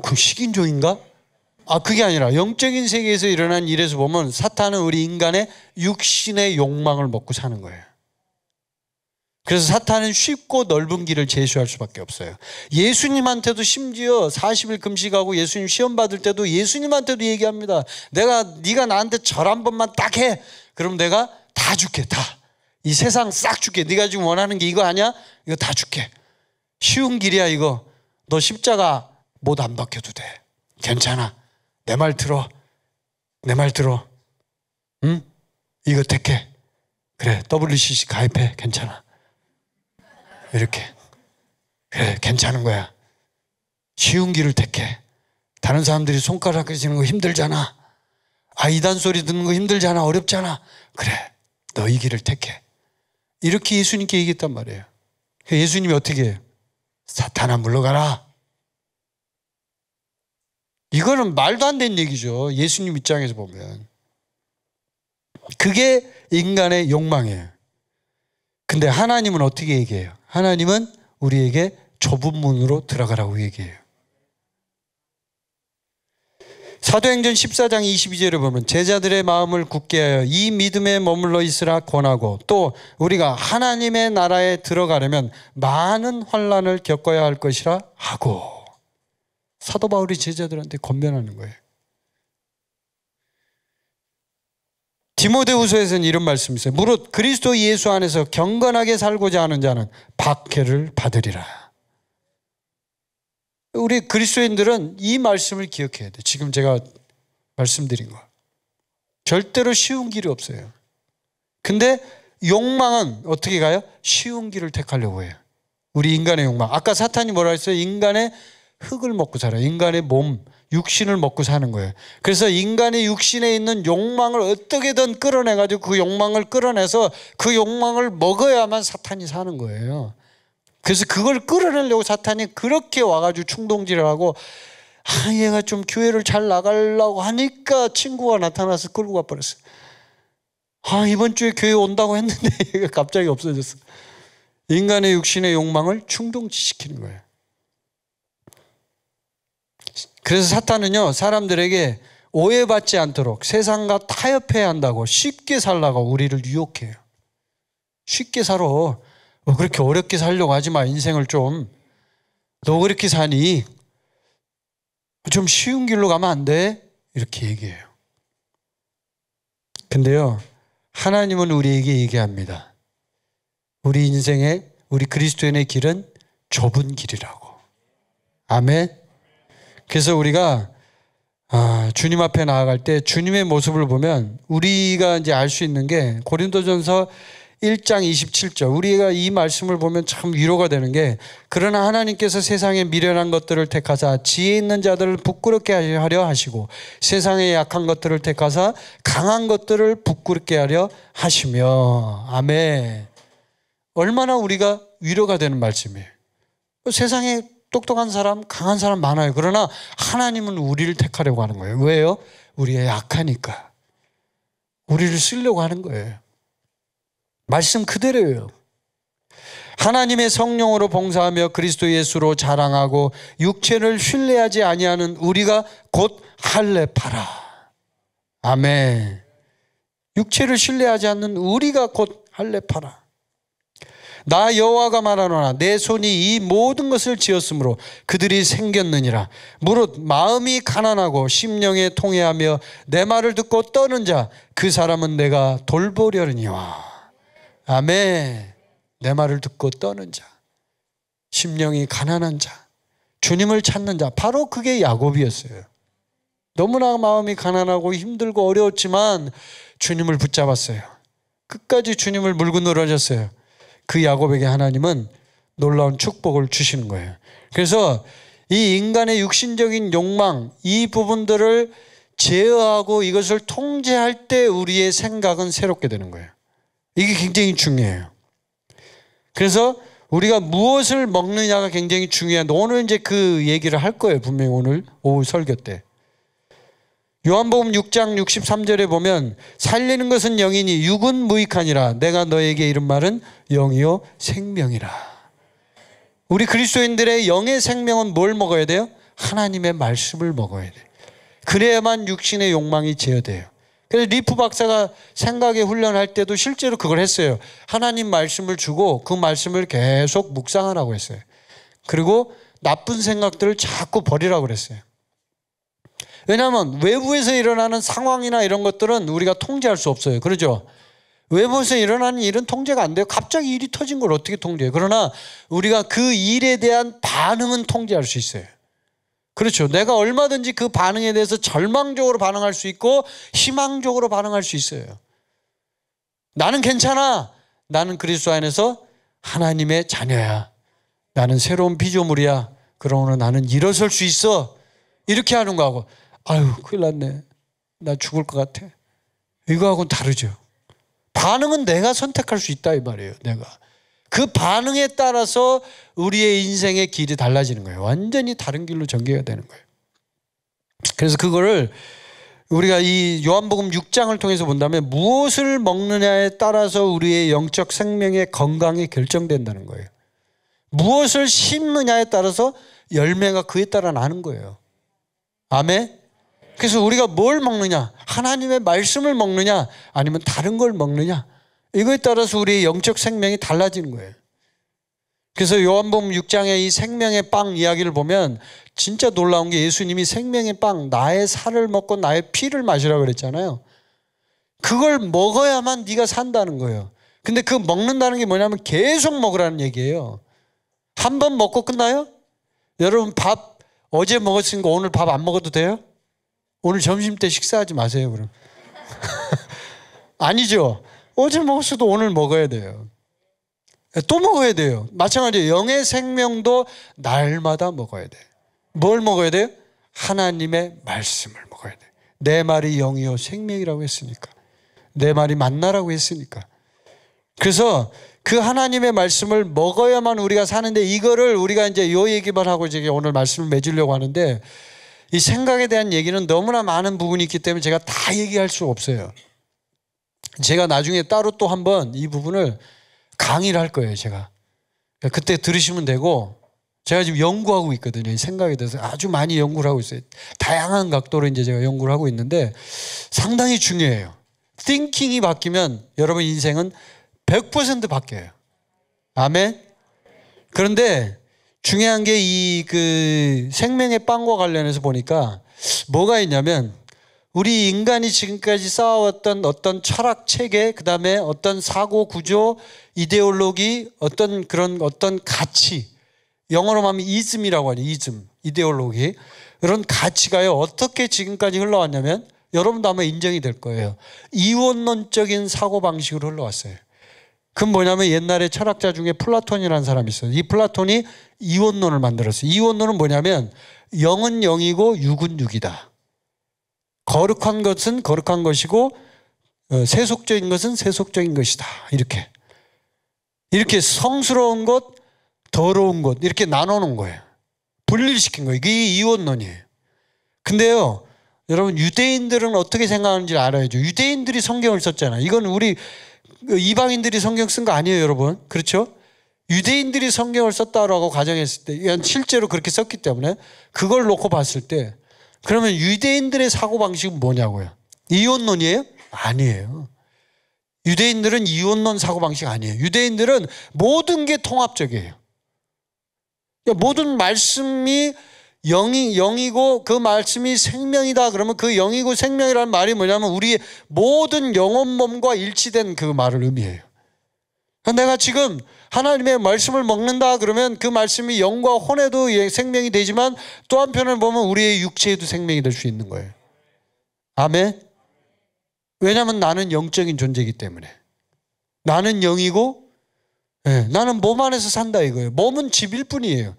그 식인종인가? 그게 아니라 영적인 세계에서 일어난 일에서 보면 사탄은 우리 인간의 육신의 욕망을 먹고 사는 거예요. 그래서 사탄은 쉽고 넓은 길을 제시할 수밖에 없어요. 예수님한테도 심지어 40일 금식하고 예수님 시험 받을 때도 예수님한테도 얘기합니다. 네가 나한테 절 한 번만 딱 해. 그럼 내가 다 줄게. 다. 이 세상 싹 줄게. 네가 지금 원하는 게 이거 아니야? 이거 다 줄게. 쉬운 길이야 이거. 너 십자가 못 안 박혀도 돼. 괜찮아. 내 말 들어. 내 말 들어. 응? 이거 택해. 그래. WCC 가입해. 괜찮아. 이렇게. 그래. 괜찮은 거야. 쉬운 길을 택해. 다른 사람들이 손가락 끄시는 거 힘들잖아. 이단 소리 듣는 거 힘들잖아. 어렵잖아. 그래. 너 이 길을 택해. 이렇게 예수님께 얘기했단 말이에요. 예수님이 어떻게 해요? 사탄아 물러가라. 이거는 말도 안 되는 얘기죠. 예수님 입장에서 보면. 그게 인간의 욕망이에요. 근데 하나님은 어떻게 얘기해요? 하나님은 우리에게 좁은 문으로 들어가라고 얘기해요. 사도행전 14장 22절에 보면 제자들의 마음을 굳게 하여 이 믿음에 머물러 있으라 권하고, 또 우리가 하나님의 나라에 들어가려면 많은 환난을 겪어야 할 것이라 하고, 사도 바울이 제자들한테 권면하는 거예요. 디모데후서에서는 이런 말씀이 있어요. 무릇 그리스도 예수 안에서 경건하게 살고자 하는 자는 박해를 받으리라. 우리 그리스도인들은 이 말씀을 기억해야 돼요. 지금 제가 말씀드린 거. 절대로 쉬운 길이 없어요. 근데 욕망은 어떻게 가요? 쉬운 길을 택하려고 해요. 우리 인간의 욕망. 아까 사탄이 뭐라 했어요? 인간의 흙을 먹고 살아요. 인간의 몸, 육신을 먹고 사는 거예요. 그래서 인간의 육신에 있는 욕망을 어떻게든 끌어내가지고 그 욕망을 끌어내서 그 욕망을 먹어야만 사탄이 사는 거예요. 그래서 그걸 끌어내려고 사탄이 그렇게 와가지고 충동질을 하고, 얘가 좀 교회를 잘 나가려고 하니까 친구가 나타나서 끌고 가버렸어요. 이번 주에 교회 온다고 했는데 얘가 갑자기 없어졌어. 인간의 육신의 욕망을 충동시키는 거예요. 그래서 사탄은요, 사람들에게 오해받지 않도록 세상과 타협해야 한다고 쉽게 살라고 우리를 유혹해요. 쉽게 살아. 그렇게 어렵게 살려고 하지 마. 인생을 좀. 너 그렇게 사니? 좀 쉬운 길로 가면 안 돼? 이렇게 얘기해요. 근데요, 하나님은 우리에게 얘기합니다. 우리 인생의, 우리 그리스도인의 길은 좁은 길이라고. 아멘. 그래서 우리가 주님 앞에 나아갈 때 주님의 모습을 보면 우리가 이제 알 수 있는 게, 고린도전서 1장 27절 우리가 이 말씀을 보면 참 위로가 되는 게 그러나 하나님께서 세상에 미련한 것들을 택하사 지혜 있는 자들을 부끄럽게 하려 하시고 세상에 약한 것들을 택하사 강한 것들을 부끄럽게 하려 하시며 아멘. 얼마나 우리가 위로가 되는 말씀이에요. 세상에 똑똑한 사람, 강한 사람 많아요. 그러나 하나님은 우리를 택하려고 하는 거예요. 왜요? 우리가 약하니까. 우리를 쓰려고 하는 거예요. 말씀 그대로예요. 하나님의 성령으로 봉사하며 그리스도 예수로 자랑하고 육체를 신뢰하지 아니하는 우리가 곧 할례파라. 아멘. 육체를 신뢰하지 않는 우리가 곧 할례파라. 나 여호와가 말하노라 내 손이 이 모든 것을 지었으므로 그들이 생겼느니라. 무릇 마음이 가난하고 심령에 통회하며 내 말을 듣고 떠는 자 그 사람은 내가 돌보려니와. 아멘. 내 말을 듣고 떠는 자, 심령이 가난한 자, 주님을 찾는 자, 바로 그게 야곱이었어요. 너무나 마음이 가난하고 힘들고 어려웠지만 주님을 붙잡았어요. 끝까지 주님을 물고 늘어졌어요. 그 야곱에게 하나님은 놀라운 축복을 주시는 거예요. 그래서 이 인간의 육신적인 욕망, 이 부분들을 제어하고 이것을 통제할 때 우리의 생각은 새롭게 되는 거예요. 이게 굉장히 중요해요. 그래서 우리가 무엇을 먹느냐가 굉장히 중요한데 오늘 이제 그 얘기를 할 거예요. 분명히 오늘 오후 설교 때. 요한복음 6장 63절에 보면 살리는 것은 영이니 육은 무익하니라. 내가 너에게 이른 말은 영이요 생명이라. 우리 그리스도인들의 영의 생명은 뭘 먹어야 돼요? 하나님의 말씀을 먹어야 돼요. 그래야만 육신의 욕망이 제어돼요. 그래서 리프 박사가 생각의 훈련할 때도 실제로 그걸 했어요. 하나님 말씀을 주고 그 말씀을 계속 묵상하라고 했어요. 그리고 나쁜 생각들을 자꾸 버리라고 그랬어요. 왜냐하면 외부에서 일어나는 상황이나 이런 것들은 우리가 통제할 수 없어요. 그러죠? 외부에서 일어나는 일은 통제가 안 돼요. 갑자기 일이 터진 걸 어떻게 통제해요? 그러나 우리가 그 일에 대한 반응은 통제할 수 있어요. 그렇죠. 내가 얼마든지 그 반응에 대해서 절망적으로 반응할 수 있고 희망적으로 반응할 수 있어요. 나는 괜찮아. 나는 그리스도 안에서 하나님의 자녀야. 나는 새로운 피조물이야. 그러므로 나는 일어설 수 있어. 이렇게 하는 거하고 아유 큰일 났네. 나 죽을 것 같아. 이거하고는 다르죠. 반응은 내가 선택할 수 있다 이 말이에요. 내가. 그 반응에 따라서 우리의 인생의 길이 달라지는 거예요. 완전히 다른 길로 전개가 되는 거예요. 그래서 그거를 우리가 이 요한복음 6장을 통해서 본다면 무엇을 먹느냐에 따라서 우리의 영적 생명의 건강이 결정된다는 거예요. 무엇을 심느냐에 따라서 열매가 그에 따라 나는 거예요. 아멘? 그래서 우리가 뭘 먹느냐, 하나님의 말씀을 먹느냐 아니면 다른 걸 먹느냐, 이거에 따라서 우리의 영적 생명이 달라지는 거예요. 그래서 요한복음 6장의 이 생명의 빵 이야기를 보면 진짜 놀라운 게 예수님이 생명의 빵, 나의 살을 먹고 나의 피를 마시라고 그랬잖아요. 그걸 먹어야만 네가 산다는 거예요. 근데 그 먹는다는 게 뭐냐면 계속 먹으라는 얘기예요. 한 번 먹고 끝나요? 여러분 밥 어제 먹었으니까 오늘 밥 안 먹어도 돼요? 오늘 점심 때 식사하지 마세요 그럼. 아니죠. 어제 먹었어도 오늘 먹어야 돼요. 또 먹어야 돼요. 마찬가지로 영의 생명도 날마다 먹어야 돼요. 뭘 먹어야 돼요? 하나님의 말씀을 먹어야 돼요. 내 말이 영이요 생명이라고 했으니까. 내 말이 만나라고 했으니까. 그래서 그 하나님의 말씀을 먹어야만 우리가 사는데 이거를 우리가 이제 요 얘기만 하고 이제 오늘 말씀을 맺으려고 하는데 이 생각에 대한 얘기는 너무나 많은 부분이 있기 때문에 제가 다 얘기할 수 없어요. 제가 나중에 따로 또 한번 이 부분을 강의를 할 거예요, 제가. 그때 들으시면 되고, 제가 지금 연구하고 있거든요. 이 생각에 대해서 아주 많이 연구를 하고 있어요. 다양한 각도로 이제 제가 연구를 하고 있는데 상당히 중요해요. thinking이 바뀌면 여러분 인생은 100% 바뀌어요. 아멘? 그런데 중요한 게 이 그 생명의 빵과 관련해서 보니까 뭐가 있냐면 우리 인간이 지금까지 쌓아왔던 어떤 철학 체계, 그 다음에 어떤 사고 구조, 이데올로기, 어떤 그런 어떤 가치, 영어로 하면 이즘이라고 하죠. 이즘, 이데올로기. 그런 가치가요, 어떻게 지금까지 흘러왔냐면 여러분도 아마 인정이 될 거예요. 이원론적인 사고방식으로 흘러왔어요. 그건 뭐냐면 옛날에 철학자 중에 플라톤이라는 사람이 있어요. 이 플라톤이 이원론을 만들었어요. 이원론은 뭐냐면 영은 영이고 육은 육이다. 거룩한 것은 거룩한 것이고 세속적인 것은 세속적인 것이다. 이렇게 성스러운 것, 더러운 것 이렇게 나눠놓은 거예요. 분리시킨 거예요. 이게 이원론이에요. 근데요, 여러분 유대인들은 어떻게 생각하는지 알아야죠. 유대인들이 성경을 썼잖아요. 이건 우리 이방인들이 성경 쓴 거 아니에요, 여러분. 그렇죠? 유대인들이 성경을 썼다라고 가정했을 때, 이건 실제로 그렇게 썼기 때문에 그걸 놓고 봤을 때, 그러면 유대인들의 사고방식은 뭐냐고요? 이원론이에요? 아니에요. 유대인들은 이원론 사고방식 아니에요. 유대인들은 모든 게 통합적이에요. 그러니까 모든 말씀이 영이고 그 말씀이 생명이다. 그러면 그 영이고 생명이라는 말이 뭐냐면 우리의 모든 영혼 몸과 일치된 그 말을 의미해요. 내가 지금 하나님의 말씀을 먹는다 그러면 그 말씀이 영과 혼에도 생명이 되지만 또 한편을 보면 우리의 육체에도 생명이 될 수 있는 거예요. 아멘. 왜냐하면 나는 영적인 존재이기 때문에. 나는 영이고 나는 몸 안에서 산다 이거예요. 몸은 집일 뿐이에요.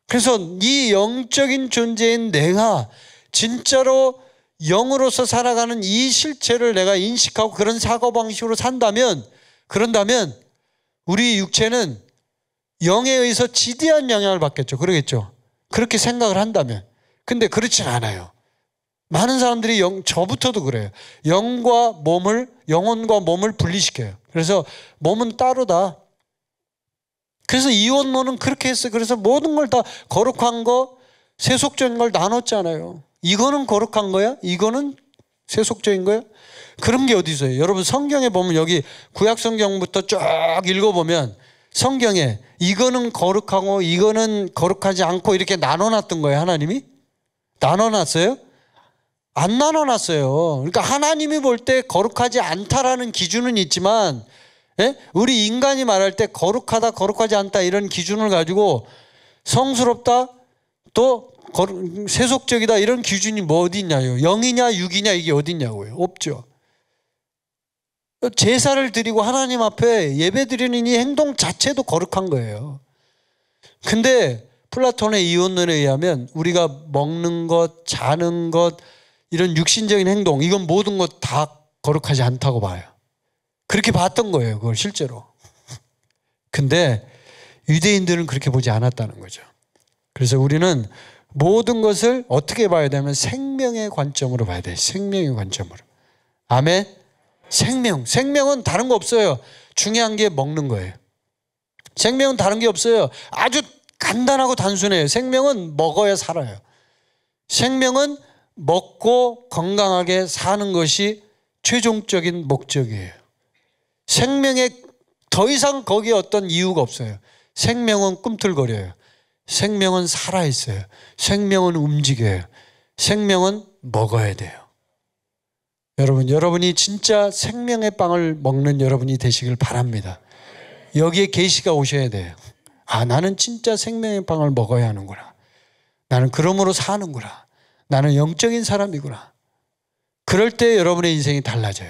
그래서 이 영적인 존재인 내가 진짜로 영으로서 살아가는 이 실체를 내가 인식하고 그런 사고방식으로 그런다면 우리 육체는 영에 의해서 지대한 영향을 받겠죠. 그러겠죠. 그렇게 생각을 한다면. 근데 그렇진 않아요. 많은 사람들이 저부터도 그래요. 영혼과 몸을 분리시켜요. 그래서 몸은 따로다. 그래서 이원론은 그렇게 했어요. 그래서 모든 걸 다 거룩한 거, 세속적인 걸 나눴잖아요. 이거는 거룩한 거야? 이거는 세속적인 거야? 그런 게 어디 있어요? 여러분 성경에 보면 여기 구약 성경부터 쭉 읽어보면 성경에 이거는 거룩하고 이거는 거룩하지 않고 이렇게 나눠놨던 거예요. 하나님이? 나눠놨어요? 안 나눠놨어요. 그러니까 하나님이 볼 때 거룩하지 않다라는 기준은 있지만 우리 인간이 말할 때 거룩하다 거룩하지 않다 이런 기준을 가지고 성스럽다 또 세속적이다 이런 기준이 뭐 어디 있냐요? 영이냐 육이냐 이게 어디 있냐고요? 없죠. 제사를 드리고 하나님 앞에 예배 드리는 이 행동 자체도 거룩한 거예요. 근데 플라톤의 이원론에 의하면 우리가 먹는 것, 자는 것 이런 육신적인 행동 이건 모든 것 다 거룩하지 않다고 봐요. 그렇게 봤던 거예요. 그걸 실제로. 근데 유대인들은 그렇게 보지 않았다는 거죠. 그래서 우리는 모든 것을 어떻게 봐야 되냐면 생명의 관점으로 봐야 돼요. 생명의 관점으로. 아멘. 생명은 다른 거 없어요. 중요한 게 먹는 거예요. 생명은 다른 게 없어요. 아주 간단하고 단순해요. 생명은 먹어야 살아요. 생명은 먹고 건강하게 사는 것이 최종적인 목적이에요. 생명에 더 이상 거기에 어떤 이유가 없어요. 생명은 꿈틀거려요. 생명은 살아있어요. 생명은 움직여요. 생명은 먹어야 돼요. 여러분이 진짜 생명의 빵을 먹는 여러분이 되시길 바랍니다. 여기에 계시가 오셔야 돼요. 아, 나는 진짜 생명의 빵을 먹어야 하는구나. 나는 그러므로 사는구나. 나는 영적인 사람이구나. 그럴 때 여러분의 인생이 달라져요.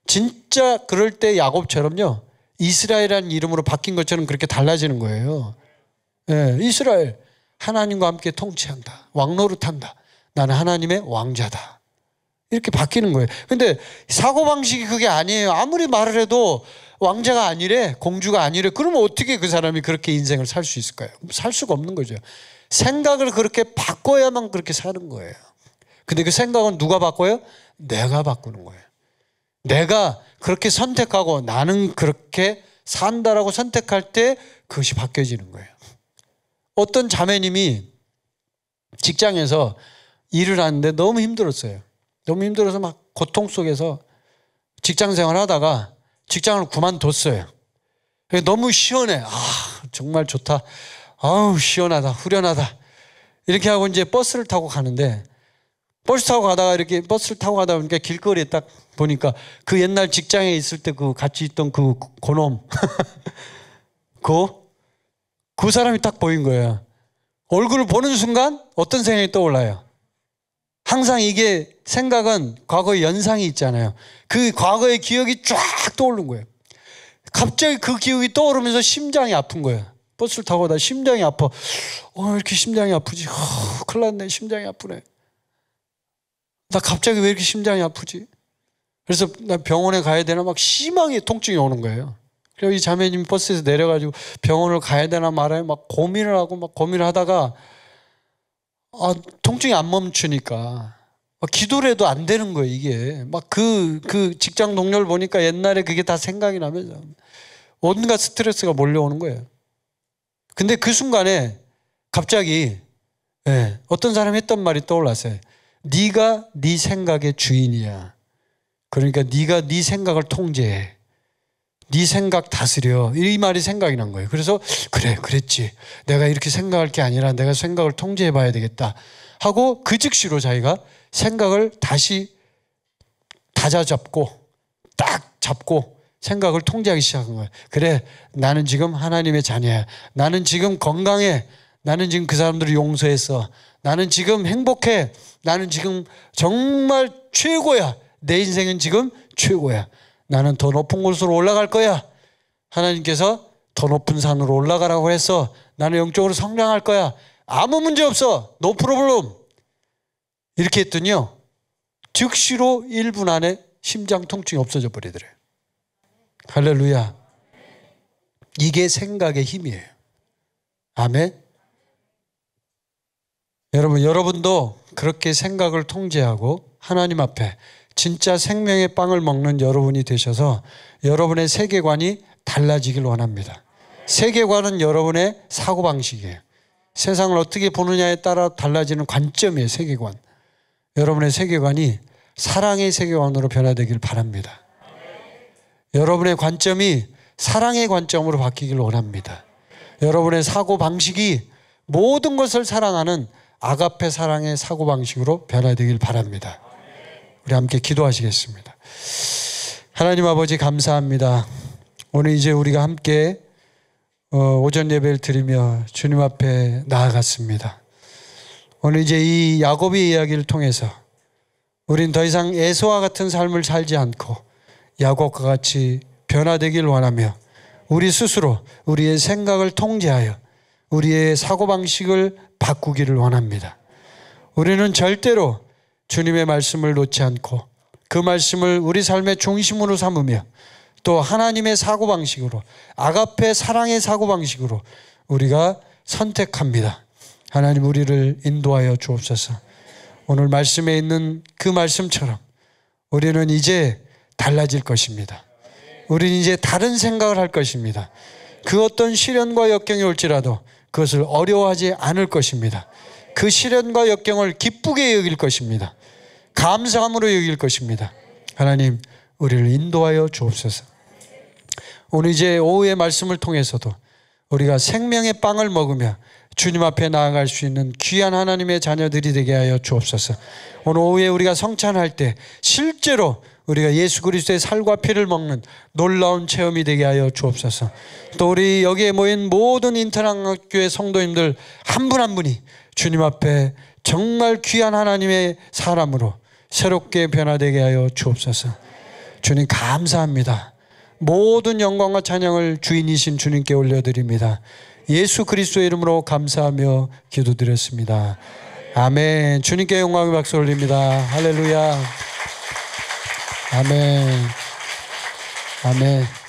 진짜 그럴 때 야곱처럼요. 이스라엘이라는 이름으로 바뀐 것처럼 그렇게 달라지는 거예요. 네, 이스라엘 하나님과 함께 통치한다. 왕노릇한다. 나는 하나님의 왕자다. 이렇게 바뀌는 거예요. 근데 사고방식이 그게 아니에요. 아무리 말을 해도 왕자가 아니래, 공주가 아니래. 그러면 어떻게 그 사람이 그렇게 인생을 살 수 있을까요? 살 수가 없는 거죠. 생각을 그렇게 바꿔야만 그렇게 사는 거예요. 근데 그 생각은 누가 바꿔요? 내가 바꾸는 거예요. 내가 그렇게 선택하고 나는 그렇게 산다라고 선택할 때 그것이 바뀌어지는 거예요. 어떤 자매님이 직장에서 일을 하는데 너무 힘들었어요. 너무 힘들어서 막 고통 속에서 직장 생활 하다가 직장을 그만뒀어요. 너무 시원해. 아, 정말 좋다. 아우, 시원하다. 후련하다. 이렇게 하고 이제 버스를 타고 가는데 버스 타고 가다가 이렇게 버스를 타고 가다 보니까 길거리에 딱 보니까 그 옛날 직장에 있을 때 그 같이 있던 그 고놈 그 사람이 딱 보인 거예요. 얼굴을 보는 순간 어떤 생각이 떠올라요? 항상 이게 생각은 과거의 연상이 있잖아요. 그 과거의 기억이 쫙 떠오른 거예요. 갑자기 그 기억이 떠오르면서 심장이 아픈 거예요. 버스를 타고 나 심장이 아파. 왜 이렇게 심장이 아프지? 큰일 났네. 심장이 아프네. 나 갑자기 왜 이렇게 심장이 아프지? 그래서 나 병원에 가야 되나 막 심하게 통증이 오는 거예요. 그래서 이 자매님 버스에서 내려가지고 병원을 가야 되나 말아요. 막 고민을 하고 막 고민을 하다가 통증이 안 멈추니까 기도를 해도 안 되는 거예요, 이게. 막 그 직장 동료를 보니까 옛날에 그게 다 생각이 나면서 온갖 스트레스가 몰려오는 거예요. 근데 그 순간에 갑자기 어떤 사람이 했던 말이 떠올랐어요. 네가 네 생각의 주인이야. 그러니까 네가 네 생각을 통제해. 네 생각 다스려. 이 말이 생각이 난 거예요. 그래서 그래, 그랬지. 내가 이렇게 생각할 게 아니라 내가 생각을 통제해 봐야 되겠다 하고 그 즉시로 자기가 생각을 다시 다잡고 딱 잡고 생각을 통제하기 시작한 거예요. 그래, 나는 지금 하나님의 자녀야. 나는 지금 건강해. 나는 지금 그 사람들을 용서했어. 나는 지금 행복해. 나는 지금 정말 최고야. 내 인생은 지금 최고야. 나는 더 높은 곳으로 올라갈 거야. 하나님께서 더 높은 산으로 올라가라고 해서 나는 영적으로 성장할 거야. 아무 문제 없어. No problem. 이렇게 했더니요, 즉시로 1분 안에 심장 통증이 없어져 버리더래요. 할렐루야. 이게 생각의 힘이에요. 아멘. 여러분도 그렇게 생각을 통제하고 하나님 앞에 진짜 생명의 빵을 먹는 여러분이 되셔서 여러분의 세계관이 달라지길 원합니다. 세계관은 여러분의 사고방식이에요. 세상을 어떻게 보느냐에 따라 달라지는 관점이에요. 세계관. 여러분의 세계관이 사랑의 세계관으로 변화되길 바랍니다. 여러분의 관점이 사랑의 관점으로 바뀌길 원합니다. 여러분의 사고방식이 모든 것을 사랑하는 아가페 사랑의 사고방식으로 변화되길 바랍니다. 우리 함께 기도하시겠습니다. 하나님 아버지 감사합니다. 오늘 이제 우리가 함께 오전 예배를 드리며 주님 앞에 나아갔습니다. 오늘 이제 이 야곱의 이야기를 통해서 우린 더 이상 에서와 같은 삶을 살지 않고 야곱과 같이 변화되길 원하며 우리 스스로 우리의 생각을 통제하여 우리의 사고방식을 바꾸기를 원합니다. 우리는 절대로 주님의 말씀을 놓지 않고 그 말씀을 우리 삶의 중심으로 삼으며 또 하나님의 사고방식으로 아가페 사랑의 사고방식으로 우리가 선택합니다. 하나님 우리를 인도하여 주옵소서. 오늘 말씀에 있는 그 말씀처럼 우리는 이제 달라질 것입니다. 우리는 이제 다른 생각을 할 것입니다. 그 어떤 시련과 역경이 올지라도 그것을 어려워하지 않을 것입니다. 그 시련과 역경을 기쁘게 여길 것입니다. 감사함으로 여길 것입니다. 하나님 우리를 인도하여 주옵소서. 오늘 이제 오후의 말씀을 통해서도 우리가 생명의 빵을 먹으며 주님 앞에 나아갈 수 있는 귀한 하나님의 자녀들이 되게 하여 주옵소서. 오늘 오후에 우리가 성찬할 때 실제로 우리가 예수 그리스도의 살과 피를 먹는 놀라운 체험이 되게 하여 주옵소서. 또 우리 여기에 모인 모든 인터넷교회 성도님들 한 분 한 분이 주님 앞에 정말 귀한 하나님의 사람으로 새롭게 변화되게 하여 주옵소서. 주님 감사합니다. 모든 영광과 찬양을 주인이신 주님께 올려드립니다. 예수 그리스도의 이름으로 감사하며 기도드렸습니다. 아멘. 주님께 영광의 박수 올립니다. 할렐루야. 아멘. 아멘.